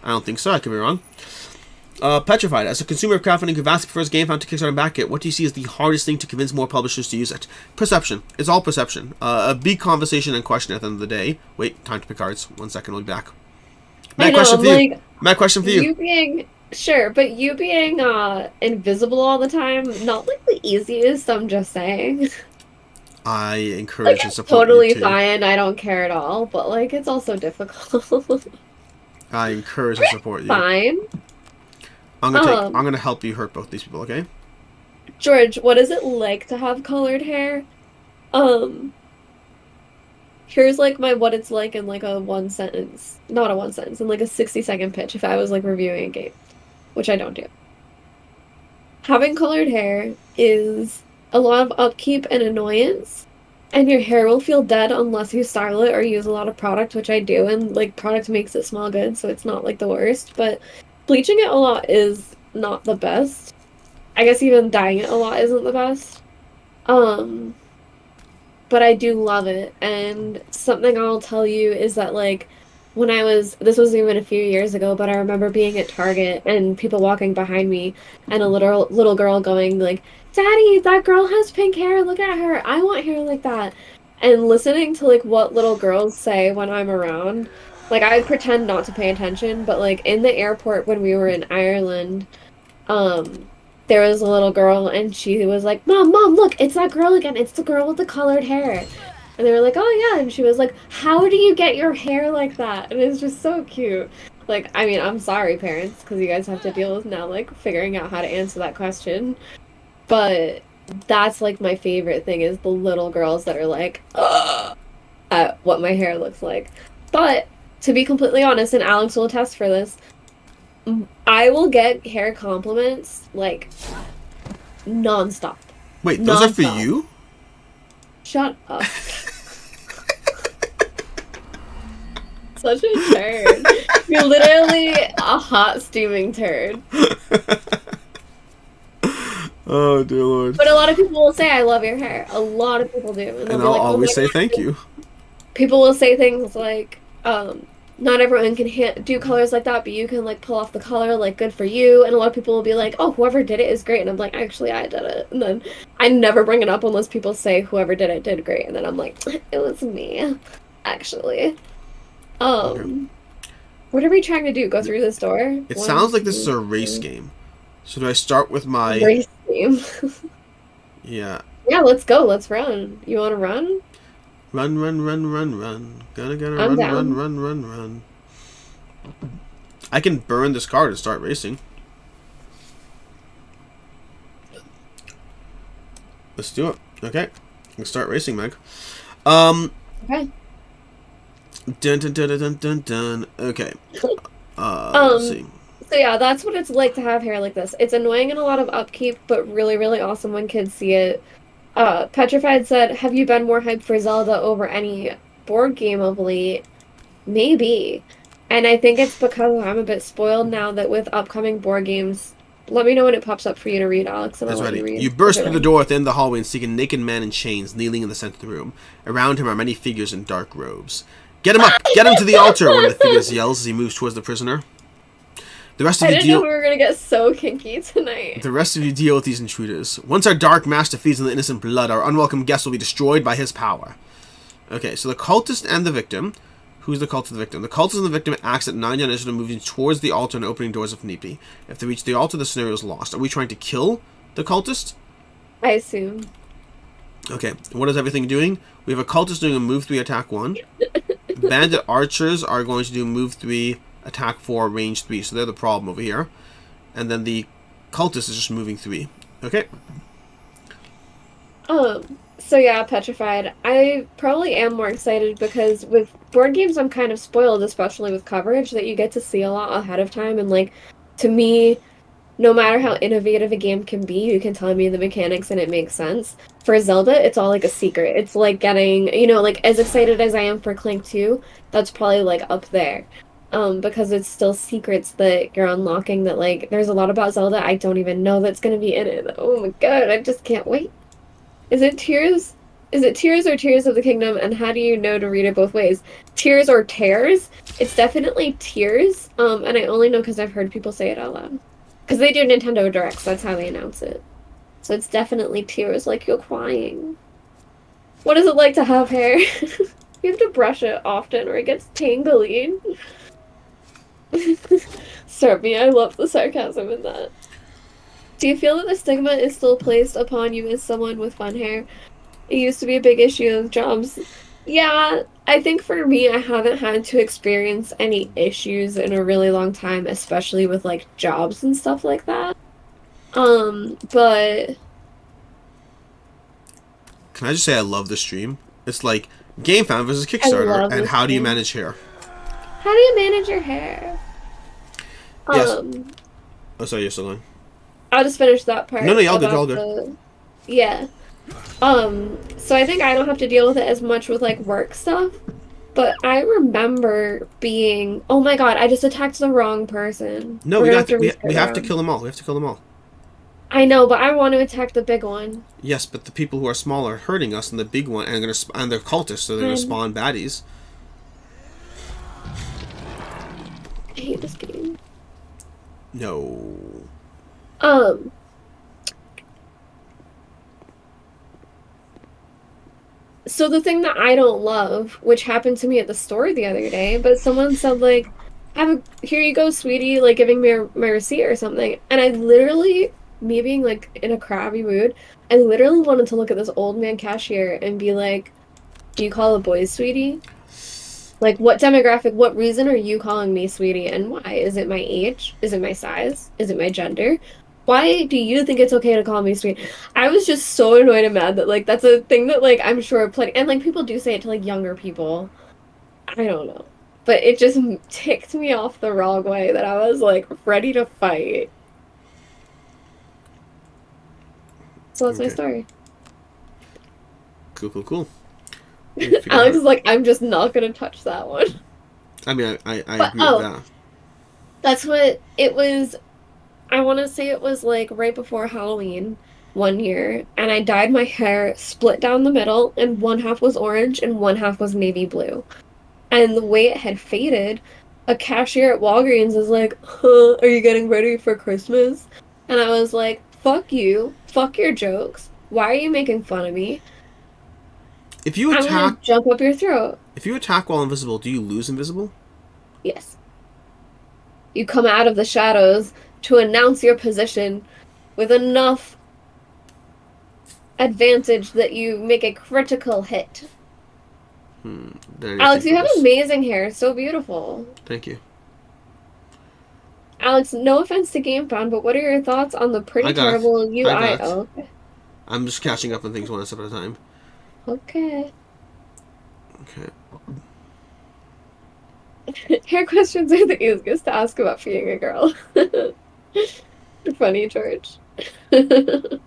I don't think so, I could be wrong. Petrified, as a consumer of crowdfunding who vastly prefers GameFound to Kickstarter and back it, what do you see as the hardest thing to convince more publishers to use it? Perception. It's all perception. A big conversation and question at the end of the day. Wait, time to pick cards. 1 second, we'll be back. Matt, question for you. Matt, question for you. You being sure, but you being invisible all the time, not like the easiest. I'm just saying. I encourage Like, and support totally you too. fine. I don't care at all. But like, it's also difficult. I encourage and support you. Fine. I'm gonna help you hurt both these people, okay? George, what is it like to have colored hair? Here's like my what it's like in like a 1 sentence. Not a 1 sentence, in like a 60-second pitch if I was like reviewing a game, which I don't do. Having colored hair is a lot of upkeep and annoyance, and your hair will feel dead unless you style it or use a lot of product, which I do, and like product makes it smell good, so it's not like the worst, but bleaching it a lot is not the best. I guess even dyeing it a lot isn't the best. But I do love it, and something I'll tell you is that, like, when this was even a few years ago, but I remember being at Target and people walking behind me and a little girl going, like, Daddy, that girl has pink hair, look at her, I want hair like that. And listening to, like, what little girls say when I'm around, like, I pretend not to pay attention, but, like, in the airport when we were in Ireland, there was a little girl, and she was like, Mom, look, it's that girl again. It's the girl with the colored hair. And they were like, oh, yeah. And she was like, how do you get your hair like that? And it's just so cute. Like, I mean, I'm sorry, parents, because you guys have to deal with now, like, figuring out how to answer that question. But that's, like, my favorite thing is the little girls that are like, ugh, at what my hair looks like. But, to be completely honest, and Alex will attest for this, I will get hair compliments, like, non-stop. Wait, those are for Non-stop. you? Shut up. such a turd. You're literally a hot steaming turd. Oh dear Lord. But a lot of people will say, I love your hair. A lot of people do. And they'll And be I'll like, oh always my say God. thank you. People will say things like, not everyone can do colors like that, but you can like pull off the color, like good for you. And a lot of people will be like, oh, whoever did it is great. And I'm like, actually, I did it. And then I never bring it up unless people say whoever did it did great. And then I'm like, it was me, actually. Okay. What are we trying to do? Go through this door? It sounds like this is a race game. So do I start with my... Race game. Yeah. Yeah, let's go. Let's run. You want to run? Run, run, run, run, run. Gonna I'm run, down. run, run, run, run. I can burn this car to start racing. Let's do it. Okay. Let's start racing, Meg. Okay. Dun dun dun dun dun dun. Okay. Let's see. So yeah, that's what it's like to have hair like this. It's annoying and a lot of upkeep, but really, really awesome when kids see it. Petrified said, have you been more hyped for Zelda over any board game of late? Maybe. And I think it's because I'm a bit spoiled now that with upcoming board games, let me know when it pops up for you to read, Alex, and I'll That's let you ready. read. You burst Okay, through the ready. door at the end of the hallway and see a naked man in chains kneeling in the center of the room. Around him are many figures in dark robes. Get him up! Get him to the altar! One of the figures yells as he moves towards the prisoner. The rest of I you didn't know deal. we were gonna get so kinky tonight. The rest of you deal with these intruders. Once our dark master feeds on the innocent blood, our unwelcome guest will be destroyed by his power. Okay, so the cultist and the victim. Who's the cultist and the victim? The cultist and the victim acts at 9 initiative, moving towards the altar and opening doors if need be. If they reach the altar, the scenario is lost. Are we trying to kill the cultist? I assume. Okay, what is everything doing? We have a cultist doing a move 3, attack 1. Bandit archers are going to do move 3, attack 4, range 3. So they're the problem over here. And then the cultist is just moving 3. Okay. So yeah, Petrified. I probably am more excited because with board games I'm kind of spoiled, especially with coverage, that you get to see a lot ahead of time. And like, to me, no matter how innovative a game can be, you can tell me the mechanics and it makes sense. For Zelda, it's all like a secret. It's like getting, like as excited as I am for Clank 2, that's probably like up there. Because it's still secrets that you're unlocking that like, there's a lot about Zelda I don't even know that's gonna be in it. Oh my god, I just can't wait. Is it Tears? Is it Tears or Tears of the Kingdom? And how do you know to read it both ways? Tears or Tears? It's definitely Tears. And I only know because I've heard people say it out loud. Because they do Nintendo Directs, that's how they announce it. So it's definitely Tears, like you're crying. What is it like to have hair? You have to brush it often or it gets tangly. Serve I love the sarcasm in that. Do you feel that the stigma is still placed upon you as someone with fun hair? It used to be a big issue with jobs. Yeah, I think for me, I haven't had to experience any issues in a really long time, especially with like jobs and stuff like that. But Can I just say I love this stream? It's like GameFound versus I Kickstarter, love and this how do you game. manage hair? How do you manage your hair? Yes. Oh, sorry, you're still going. I'll just finish that part. No, y'all good, about y'all good. Yeah. So I think I don't have to deal with it as much with like work stuff. But I remember being, oh my god, I just attacked the wrong person. No, We're we gonna have to. We restart have to round. kill them all. We have to kill them all. I know, but I want to attack the big one. Yes, but the people who are small are hurting us, and the big one, and they're cultists, so they're gonna spawn baddies. I hate this game. No. So the thing that I don't love, which happened to me at the store the other day, but someone said like, here you go, sweetie," like giving me my receipt or something, and I literally, me being like in a crabby mood, I literally wanted to look at this old man cashier and be like, "Do you call a boy sweetie? Like, what demographic, what reason are you calling me sweetie, and why? Is it my age? Is it my size? Is it my gender? Why do you think it's okay to call me sweet?" I was just so annoyed and mad that, like, that's a thing that, like, I'm sure plenty, and, like, people do say it to, like, younger people. I don't know. But it just ticked me off the wrong way that I was, like, ready to fight. So that's my Okay. story. Cool. Alex is like, I'm just not gonna touch that one. I mean, I But agree with that. that's what it was. I want to say it was like right before Halloween one year, and I dyed my hair split down the middle, and one half was orange and one half was navy blue. And the way it had faded, a cashier at Walgreens was like, "Huh, are you getting ready for Christmas?" And I was like, "Fuck you. Fuck your jokes. Why are you making fun of me? If you I'm gonna attack, jump up your throat." if you attack while invisible, do you lose invisible? Yes. You come out of the shadows to announce your position with enough advantage that you make a critical hit. Then I need to Alex, think you about have this. amazing hair. So beautiful. Thank you. Alex, no offense to GameFound, but what are your thoughts on the I pretty got it. terrible I UI? got it. Oh, okay. I'm just catching up on things one step at a time. Okay. Okay. Hair questions are the easiest to ask about being a girl. You're funny, George. It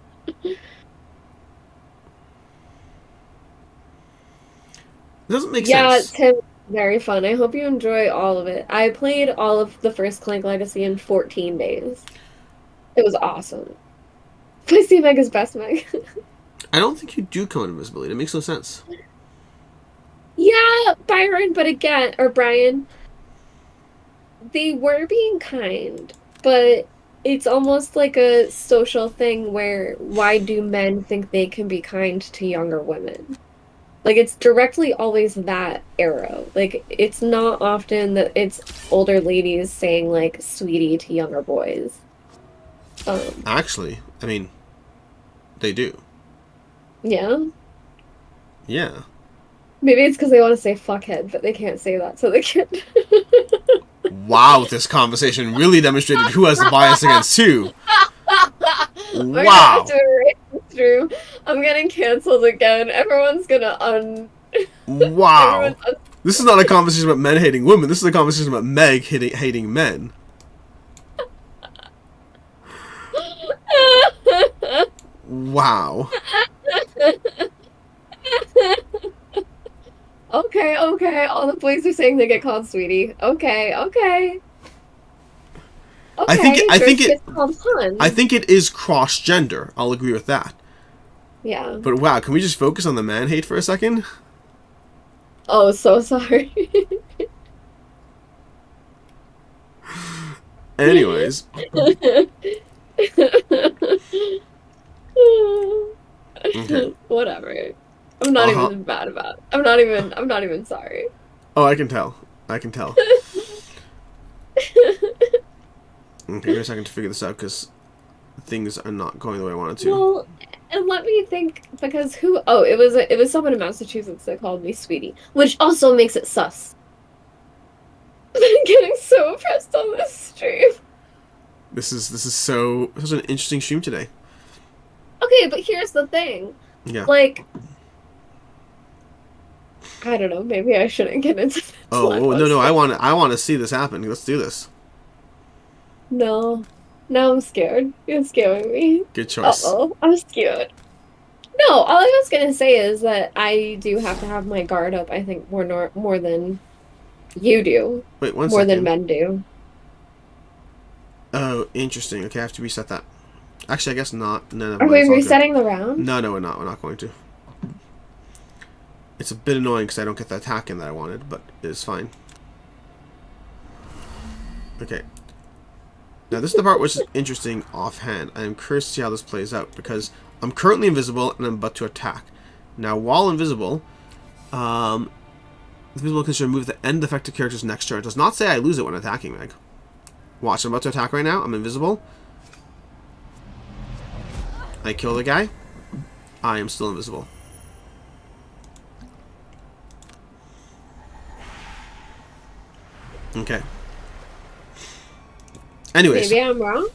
doesn't make Yeah, sense. Tim, very fun. I hope you enjoy all of it. I played all of the first Clank Legacy in 14 days. It was awesome. Please see Meg as best Meg. I don't think you do come out invisibility. It makes no sense. Yeah, Byron, but again, or Brian, they were being kind, but it's almost like a social thing where why do men think they can be kind to younger women? Like it's directly always that arrow. Like it's not often that it's older ladies saying like sweetie to younger boys. Actually, I mean, they do. Yeah. Yeah. Maybe it's because they want to say fuckhead, but they can't say that, so they can't. Wow, this conversation really demonstrated who has the bias against who. We're gonna have to Wow. erase this room. I'm getting canceled again. Everyone's gonna Wow. everyone's This is not a conversation about men hating women. This is a conversation about Meg hating men. Wow. Okay, okay. All the boys are saying they get called sweetie. Okay, okay. I think Okay, I George think it gets called hun. I think it is cross gender. I'll agree with that. Yeah. But wow, can we just focus on the man hate for a second? Oh, so sorry. Anyways, okay. Whatever. I'm not Uh-huh. even mad about it. I'm not even sorry. Oh, I can tell. I can tell. Okay, give me a second to figure this out because things are not going the way I wanted to. Well, and let me think because who? Oh, it was someone in Massachusetts that called me sweetie, which also makes it sus. I'm getting so oppressed on this stream. This is such an interesting stream today. Okay, but here's the thing. Yeah. Like, I don't know. Maybe I shouldn't get into this. Oh no, I want to see this happen. Let's do this. No. Now I'm scared. You're scaring me. Good choice. Uh-oh. I'm scared. No, all I was gonna say is that I do have to have my guard up, I think, more than you do. Wait, one more second. than men do. Oh, interesting. Okay, I have to reset that. Actually, I guess not. No, Are we resetting the round? No, we're not. We're not going to. It's a bit annoying because I don't get the attack in that I wanted, but it's fine. Okay. Now, this is the part which is interesting offhand. I am curious to see how this plays out because I'm currently invisible and I'm about to attack. Now, while invisible, invisible can remove the end effective character's next turn. It does not say I lose it when attacking, Meg. Watch, I'm about to attack right now. I'm invisible. I kill the guy. I am still invisible. Okay. Anyways. Maybe I'm wrong.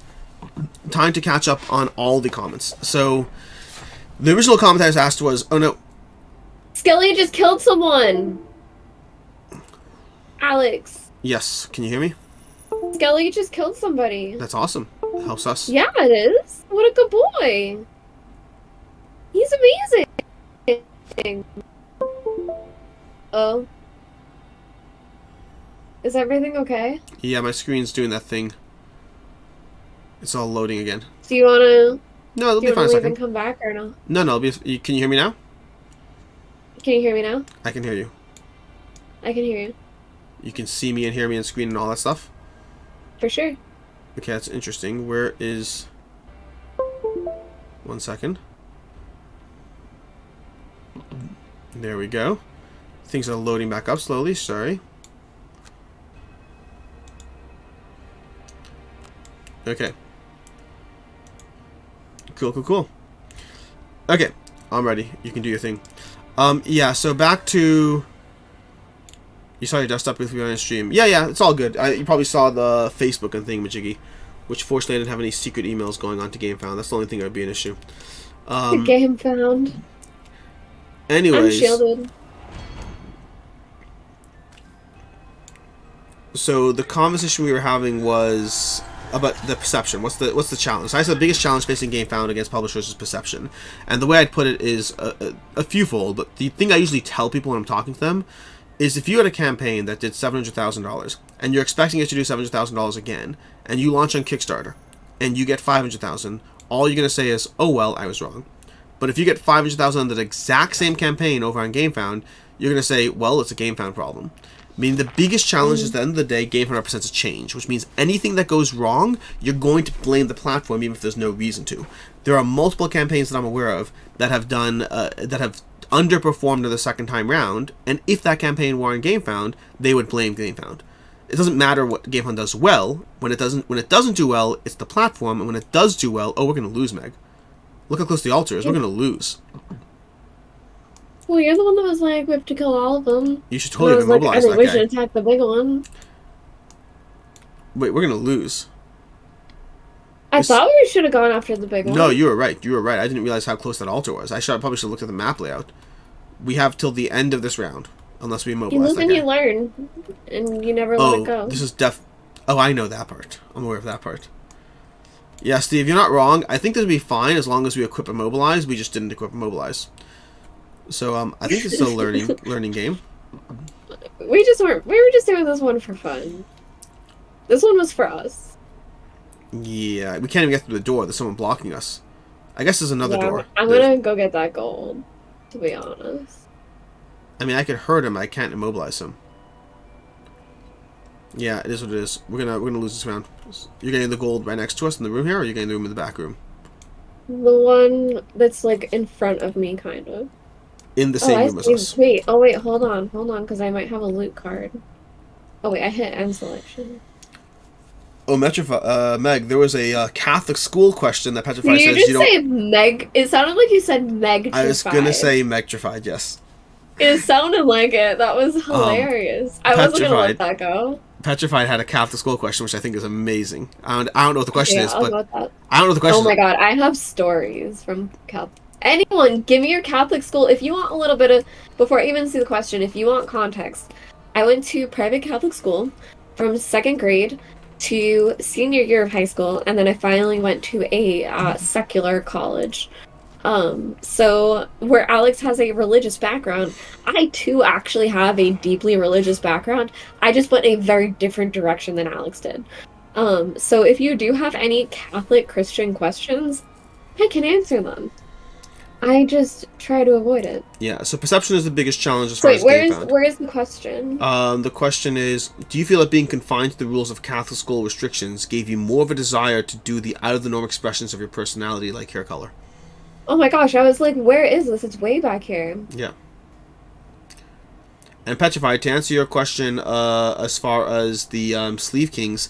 Time to catch up on all the comments. So, the original comment I was asked was, oh no. Skelly just killed someone. Alex. Yes, can you hear me? Skelly just killed somebody. That's awesome. Helps us. Yeah, it is. What a good boy. He's amazing. Oh. Is everything okay? Yeah, my screen's doing that thing. It's all loading again. Do you wanna No, it'll do be you fine wanna in a leave and second. come back or no? No, no, can you hear me now? Can you hear me now? I can hear you. I can hear you. You can see me and hear me on screen and all that stuff? For sure. Okay, that's interesting. Where is... 1 second. There we go. Things are loading back up slowly, sorry. Okay. Cool, cool, cool. Okay, I'm ready. You can do your thing. Yeah, so back to... You saw your desktop with me on stream. Yeah, it's all good. You probably saw the Facebook and thingamajiggy, which fortunately I didn't have any secret emails going on to GameFound. That's the only thing that would be an issue. The game found. Anyways, I'm shielded. so the conversation we were having was about the perception. What's the challenge? So I said the biggest challenge facing GameFound against publishers is perception, and the way I'd put it is a fewfold. But the thing I usually tell people when I'm talking to them is if you had a campaign that did $700,000 and you're expecting it to do $700,000 again, and you launch on Kickstarter and you get $500,000, all you're gonna say is, "Oh well, I was wrong." But if you get $500,000 on the exact same campaign over on GameFound, you're gonna say, "Well, it's a GameFound problem." Meaning the biggest challenge is at the end of the day, GameFound represents a change, which means anything that goes wrong, you're going to blame the platform even if there's no reason to. There are multiple campaigns that I'm aware of that have done that have underperformed the second time round, and if that campaign were on GameFound, they would blame GameFound. It doesn't matter what GameFound does well. When it doesn't do well, it's the platform, and when it does do well, oh, we're gonna lose, Meg. Look how close the altar is. We're gonna lose. Well, you're the one that was like, we have to kill all of them. You should totally have immobilized I think we that should guy. attack the big one. Wait, we're gonna lose. I thought we should have gone after the big one. No, you were right. You were right. I didn't realize how close that altar was. Probably should have looked at the map layout. We have till the end of this round, unless we You immobilize lose that and guy. you learn, and you never let it go. This is Oh, I know that part. I'm aware of that part. Yeah, Steve, you're not wrong. I think this would be fine as long as we equip Immobilize. We just didn't equip Immobilize. So, I think it's a learning game. We were just doing this one for fun. This one was for us. Yeah, we can't even get through the door. There's someone blocking us. I guess there's another door. I'm gonna go get that gold, to be honest. I mean, I could hurt him. I can't immobilize him. Yeah, it is what it is. We're gonna lose this round. You're getting the gold right next to us in the room here, or you're getting the room in the back room? The one that's like in front of me, kind of. In the same room as us. Wait, hold on, because I might have a loot card. Oh wait, I hit end selection. Oh, Meg, there was a Catholic school question that Petrified says you don't... Did you just say Meg? It sounded like you said Megtrified. I was gonna say Megtrified, yes. It sounded like it. That was hilarious. I wasn't gonna let that go. Petrified had a Catholic school question, which I think is amazing. I don't know what the question is, but... I don't know what the question is. Oh my god, I have stories from Catholic... Anyone, give me your Catholic school. If you want a little bit of... Before I even see the question, if you want context, I went to private Catholic school from 2nd grade to senior year of high school, and then I finally went to a secular college. So where Alex has a religious background, I too actually have a deeply religious background. I just went a very different direction than Alex did. So if you do have any Catholic Christian questions, I can answer them. I just try to avoid it. Yeah, so perception is the biggest challenge as far as GameFound. Where is the question? The question is, do you feel that being confined to the rules of Catholic school restrictions gave you more of a desire to do the out-of-the-norm expressions of your personality, like hair color? Oh my gosh, I was like, where is this? It's way back here. Yeah. And Petrified, to answer your question, as far as the Sleeve Kings,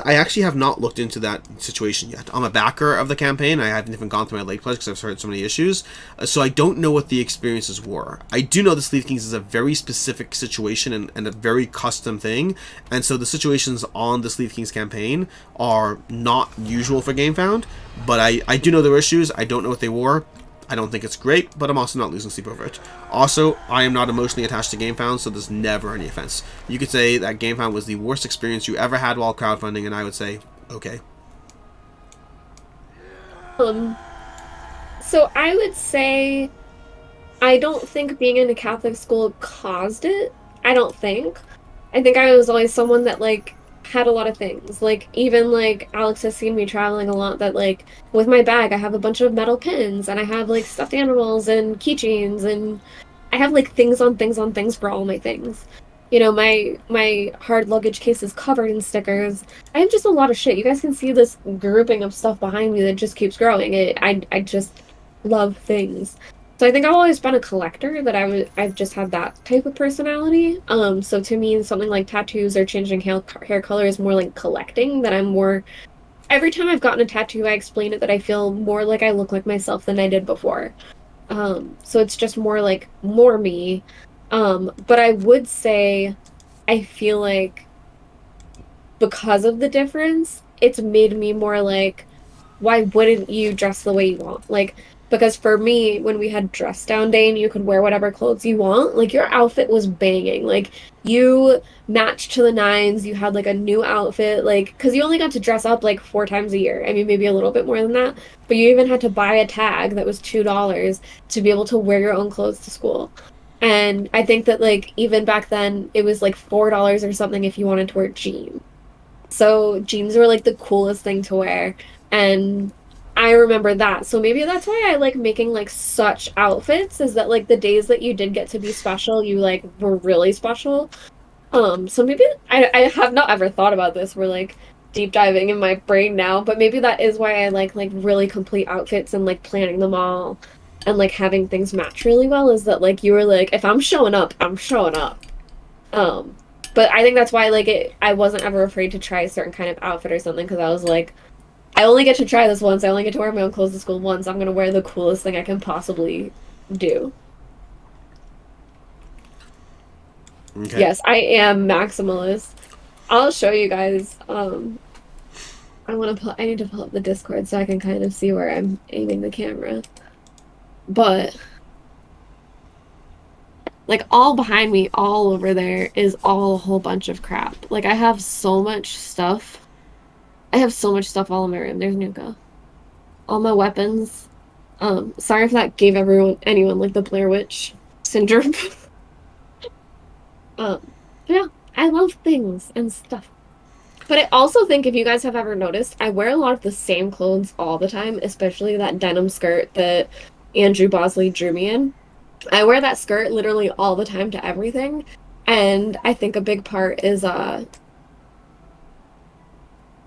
I actually have not looked into that situation yet. I'm a backer of the campaign. I haven't even gone through my late pledge because I've heard so many issues. So I don't know what the experiences were. I do know the Sleeve Kings is a very specific situation and a very custom thing. And so the situations on the Sleeve Kings campaign are not usual for GameFound. But I do know there were issues. I don't know what they were. I don't think it's great, but I'm also not losing sleep over it. Also, I am not emotionally attached to GameFound, so there's never any offense. You could say that GameFound was the worst experience you ever had while crowdfunding, and I would say, okay. So I would say I don't think being in a Catholic school caused it. I don't think. I think I was always someone that like had a lot of things. Like even like Alex has seen me traveling a lot that like with my bag I have a bunch of metal pins and I have like stuffed animals and keychains and I have like things on things on things for all my things. You know, my hard luggage case is covered in stickers. I have just a lot of shit. You guys can see this grouping of stuff behind me that just keeps growing. I just love things. So I think I've always been a collector, that I've just had that type of personality. So to me, something like tattoos or changing hair color is more like collecting. That I'm more. Every time I've gotten a tattoo, I explain it that I feel more like I look like myself than I did before. So it's just more like more me. But I would say I feel like because of the difference, it's made me more like, why wouldn't you dress the way you want? Like, because for me, when we had dress down day and you could wear whatever clothes you want, like your outfit was banging. Like you matched to the nines, you had like a new outfit, like, because you only got to dress up like 4 times a year. I mean, maybe a little bit more than that, but you even had to buy a tag that was $2 to be able to wear your own clothes to school. And I think that like even back then, it was like $4 or something if you wanted to wear jeans. So jeans were like the coolest thing to wear. And I remember that. So maybe that's why I like making like such outfits, is that like the days that you did get to be special, you like were really special. So maybe I have not ever thought about this. We're like deep diving in my brain now, but maybe that is why I like really complete outfits and like planning them all and like having things match really well, is that like you were like, if I'm showing up, I'm showing up. Um, but I think that's why like I wasn't ever afraid to try a certain kind of outfit or something, because I was like, I only get to try this once. I only get to wear my own clothes to school once. I'm gonna wear the coolest thing I can possibly do. Okay. Yes, I am maximalist. I'll show you guys. I need to pull up the Discord so I can kind of see where I'm aiming the camera. But like all behind me, all over there is all a whole bunch of crap. Like I have so much stuff. I have so much stuff all in my room. There's Nuka. All my weapons. Sorry if that gave anyone like the Blair Witch syndrome. Yeah, I love things and stuff. But I also think, if you guys have ever noticed, I wear a lot of the same clothes all the time, especially that denim skirt that Andrew Bosley drew me in. I wear that skirt literally all the time to everything. And I think a big part is I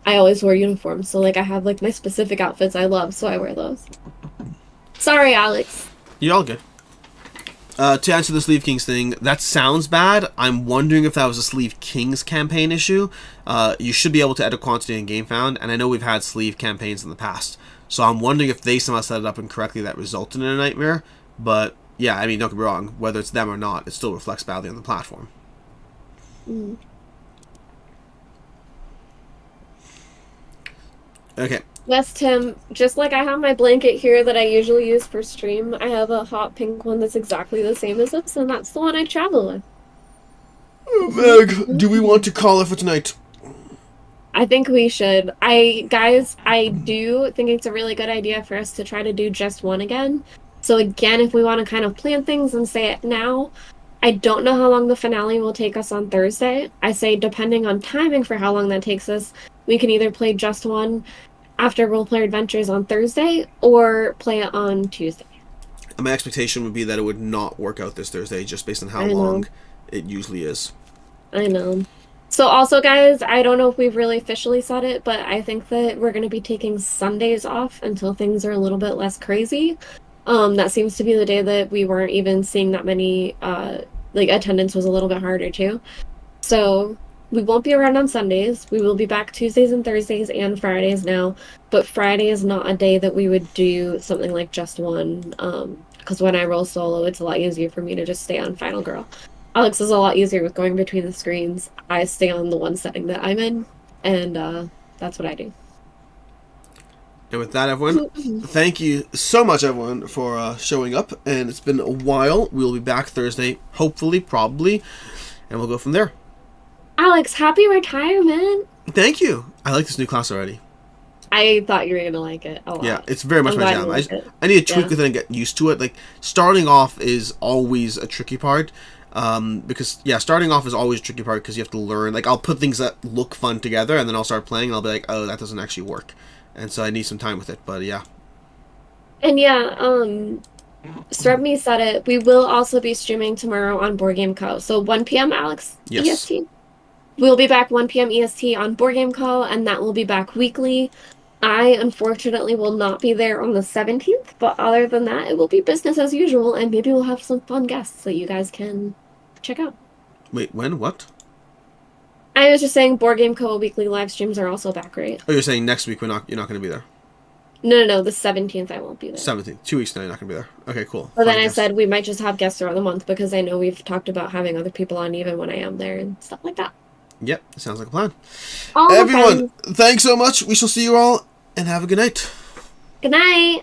always wear uniforms. So like I have like my specific outfits I love, so I wear those. Sorry, Alex. You're all good. To answer the Sleeve Kings thing, that sounds bad. I'm wondering if that was a Sleeve Kings campaign issue. You should be able to edit quantity in GameFound, and I know we've had sleeve campaigns in the past. So I'm wondering if they somehow set it up incorrectly that resulted in a nightmare. But yeah, I mean, don't get me wrong. Whether it's them or not, it still reflects badly on the platform. Mm. Okay. Yes, Tim. Just like I have my blanket here that I usually use for stream, I have a hot pink one that's exactly the same as this, and that's the one I travel with. Meg, do we want to call it for tonight? I think we should. I do think it's a really good idea for us to try to do just one again. So again, if we want to kind of plan things and say it now, I don't know how long the finale will take us on Thursday. I say depending on timing for how long that takes us, we can either play just one after Roleplay Adventures on Thursday or play it on Tuesday. My expectation would be that it would not work out this Thursday, just based on how I know. long it usually is. I know. So also, guys, I don't know if we've really officially said it, but I think that we're going to be taking Sundays off until things are a little bit less crazy. That seems to be the day that we weren't even seeing that many, like attendance was a little bit harder too. So we won't be around on Sundays. We will be back Tuesdays and Thursdays and Fridays now, but Friday is not a day that we would do something like just one, because when I roll solo, it's a lot easier for me to just stay on Final Girl. Alex is a lot easier with going between the screens. I stay on the one setting that I'm in, and that's what I do. And with that, everyone, thank you so much, everyone, for showing up. And it's been a while. We'll be back Thursday, hopefully, probably, and we'll go from there. Alex, happy retirement! Thank you. I like this new class already. I thought you were gonna like it a lot. Yeah, it's very much I'm my glad jam. you like it. I need to tweak Yeah. with it and get used to it. Like, starting off is always a tricky part. Because yeah, starting off is always a tricky part because you have to learn. Like I'll put things that look fun together, and then I'll start playing, and I'll be like, oh, that doesn't actually work, and so I need some time with it. But yeah, And yeah, Srebme said it. We will also be streaming tomorrow on Board Game Co. So 1 p.m. Alex Yes. EST. We'll be back 1 p.m. EST on Board Game Co. and that will be back weekly. I unfortunately will not be there on the 17th, but other than that, it will be business as usual, and maybe we'll have some fun guests that you guys can check out. wait, when? What? I was just saying, Board Game Co. weekly live streams are also back, right? Oh, you're saying next week you're not going to be there. No, the 17th I won't be there. 17th, 2 weeks now you're not going to be there. Okay, cool. But then Fun I guess. said we might just have guests throughout the month because I know we've talked about having other people on even when I am there and stuff like that. Yep, sounds like a plan. All the Everyone, friends. thanks so much. We shall see you all, and have a good night. Good night.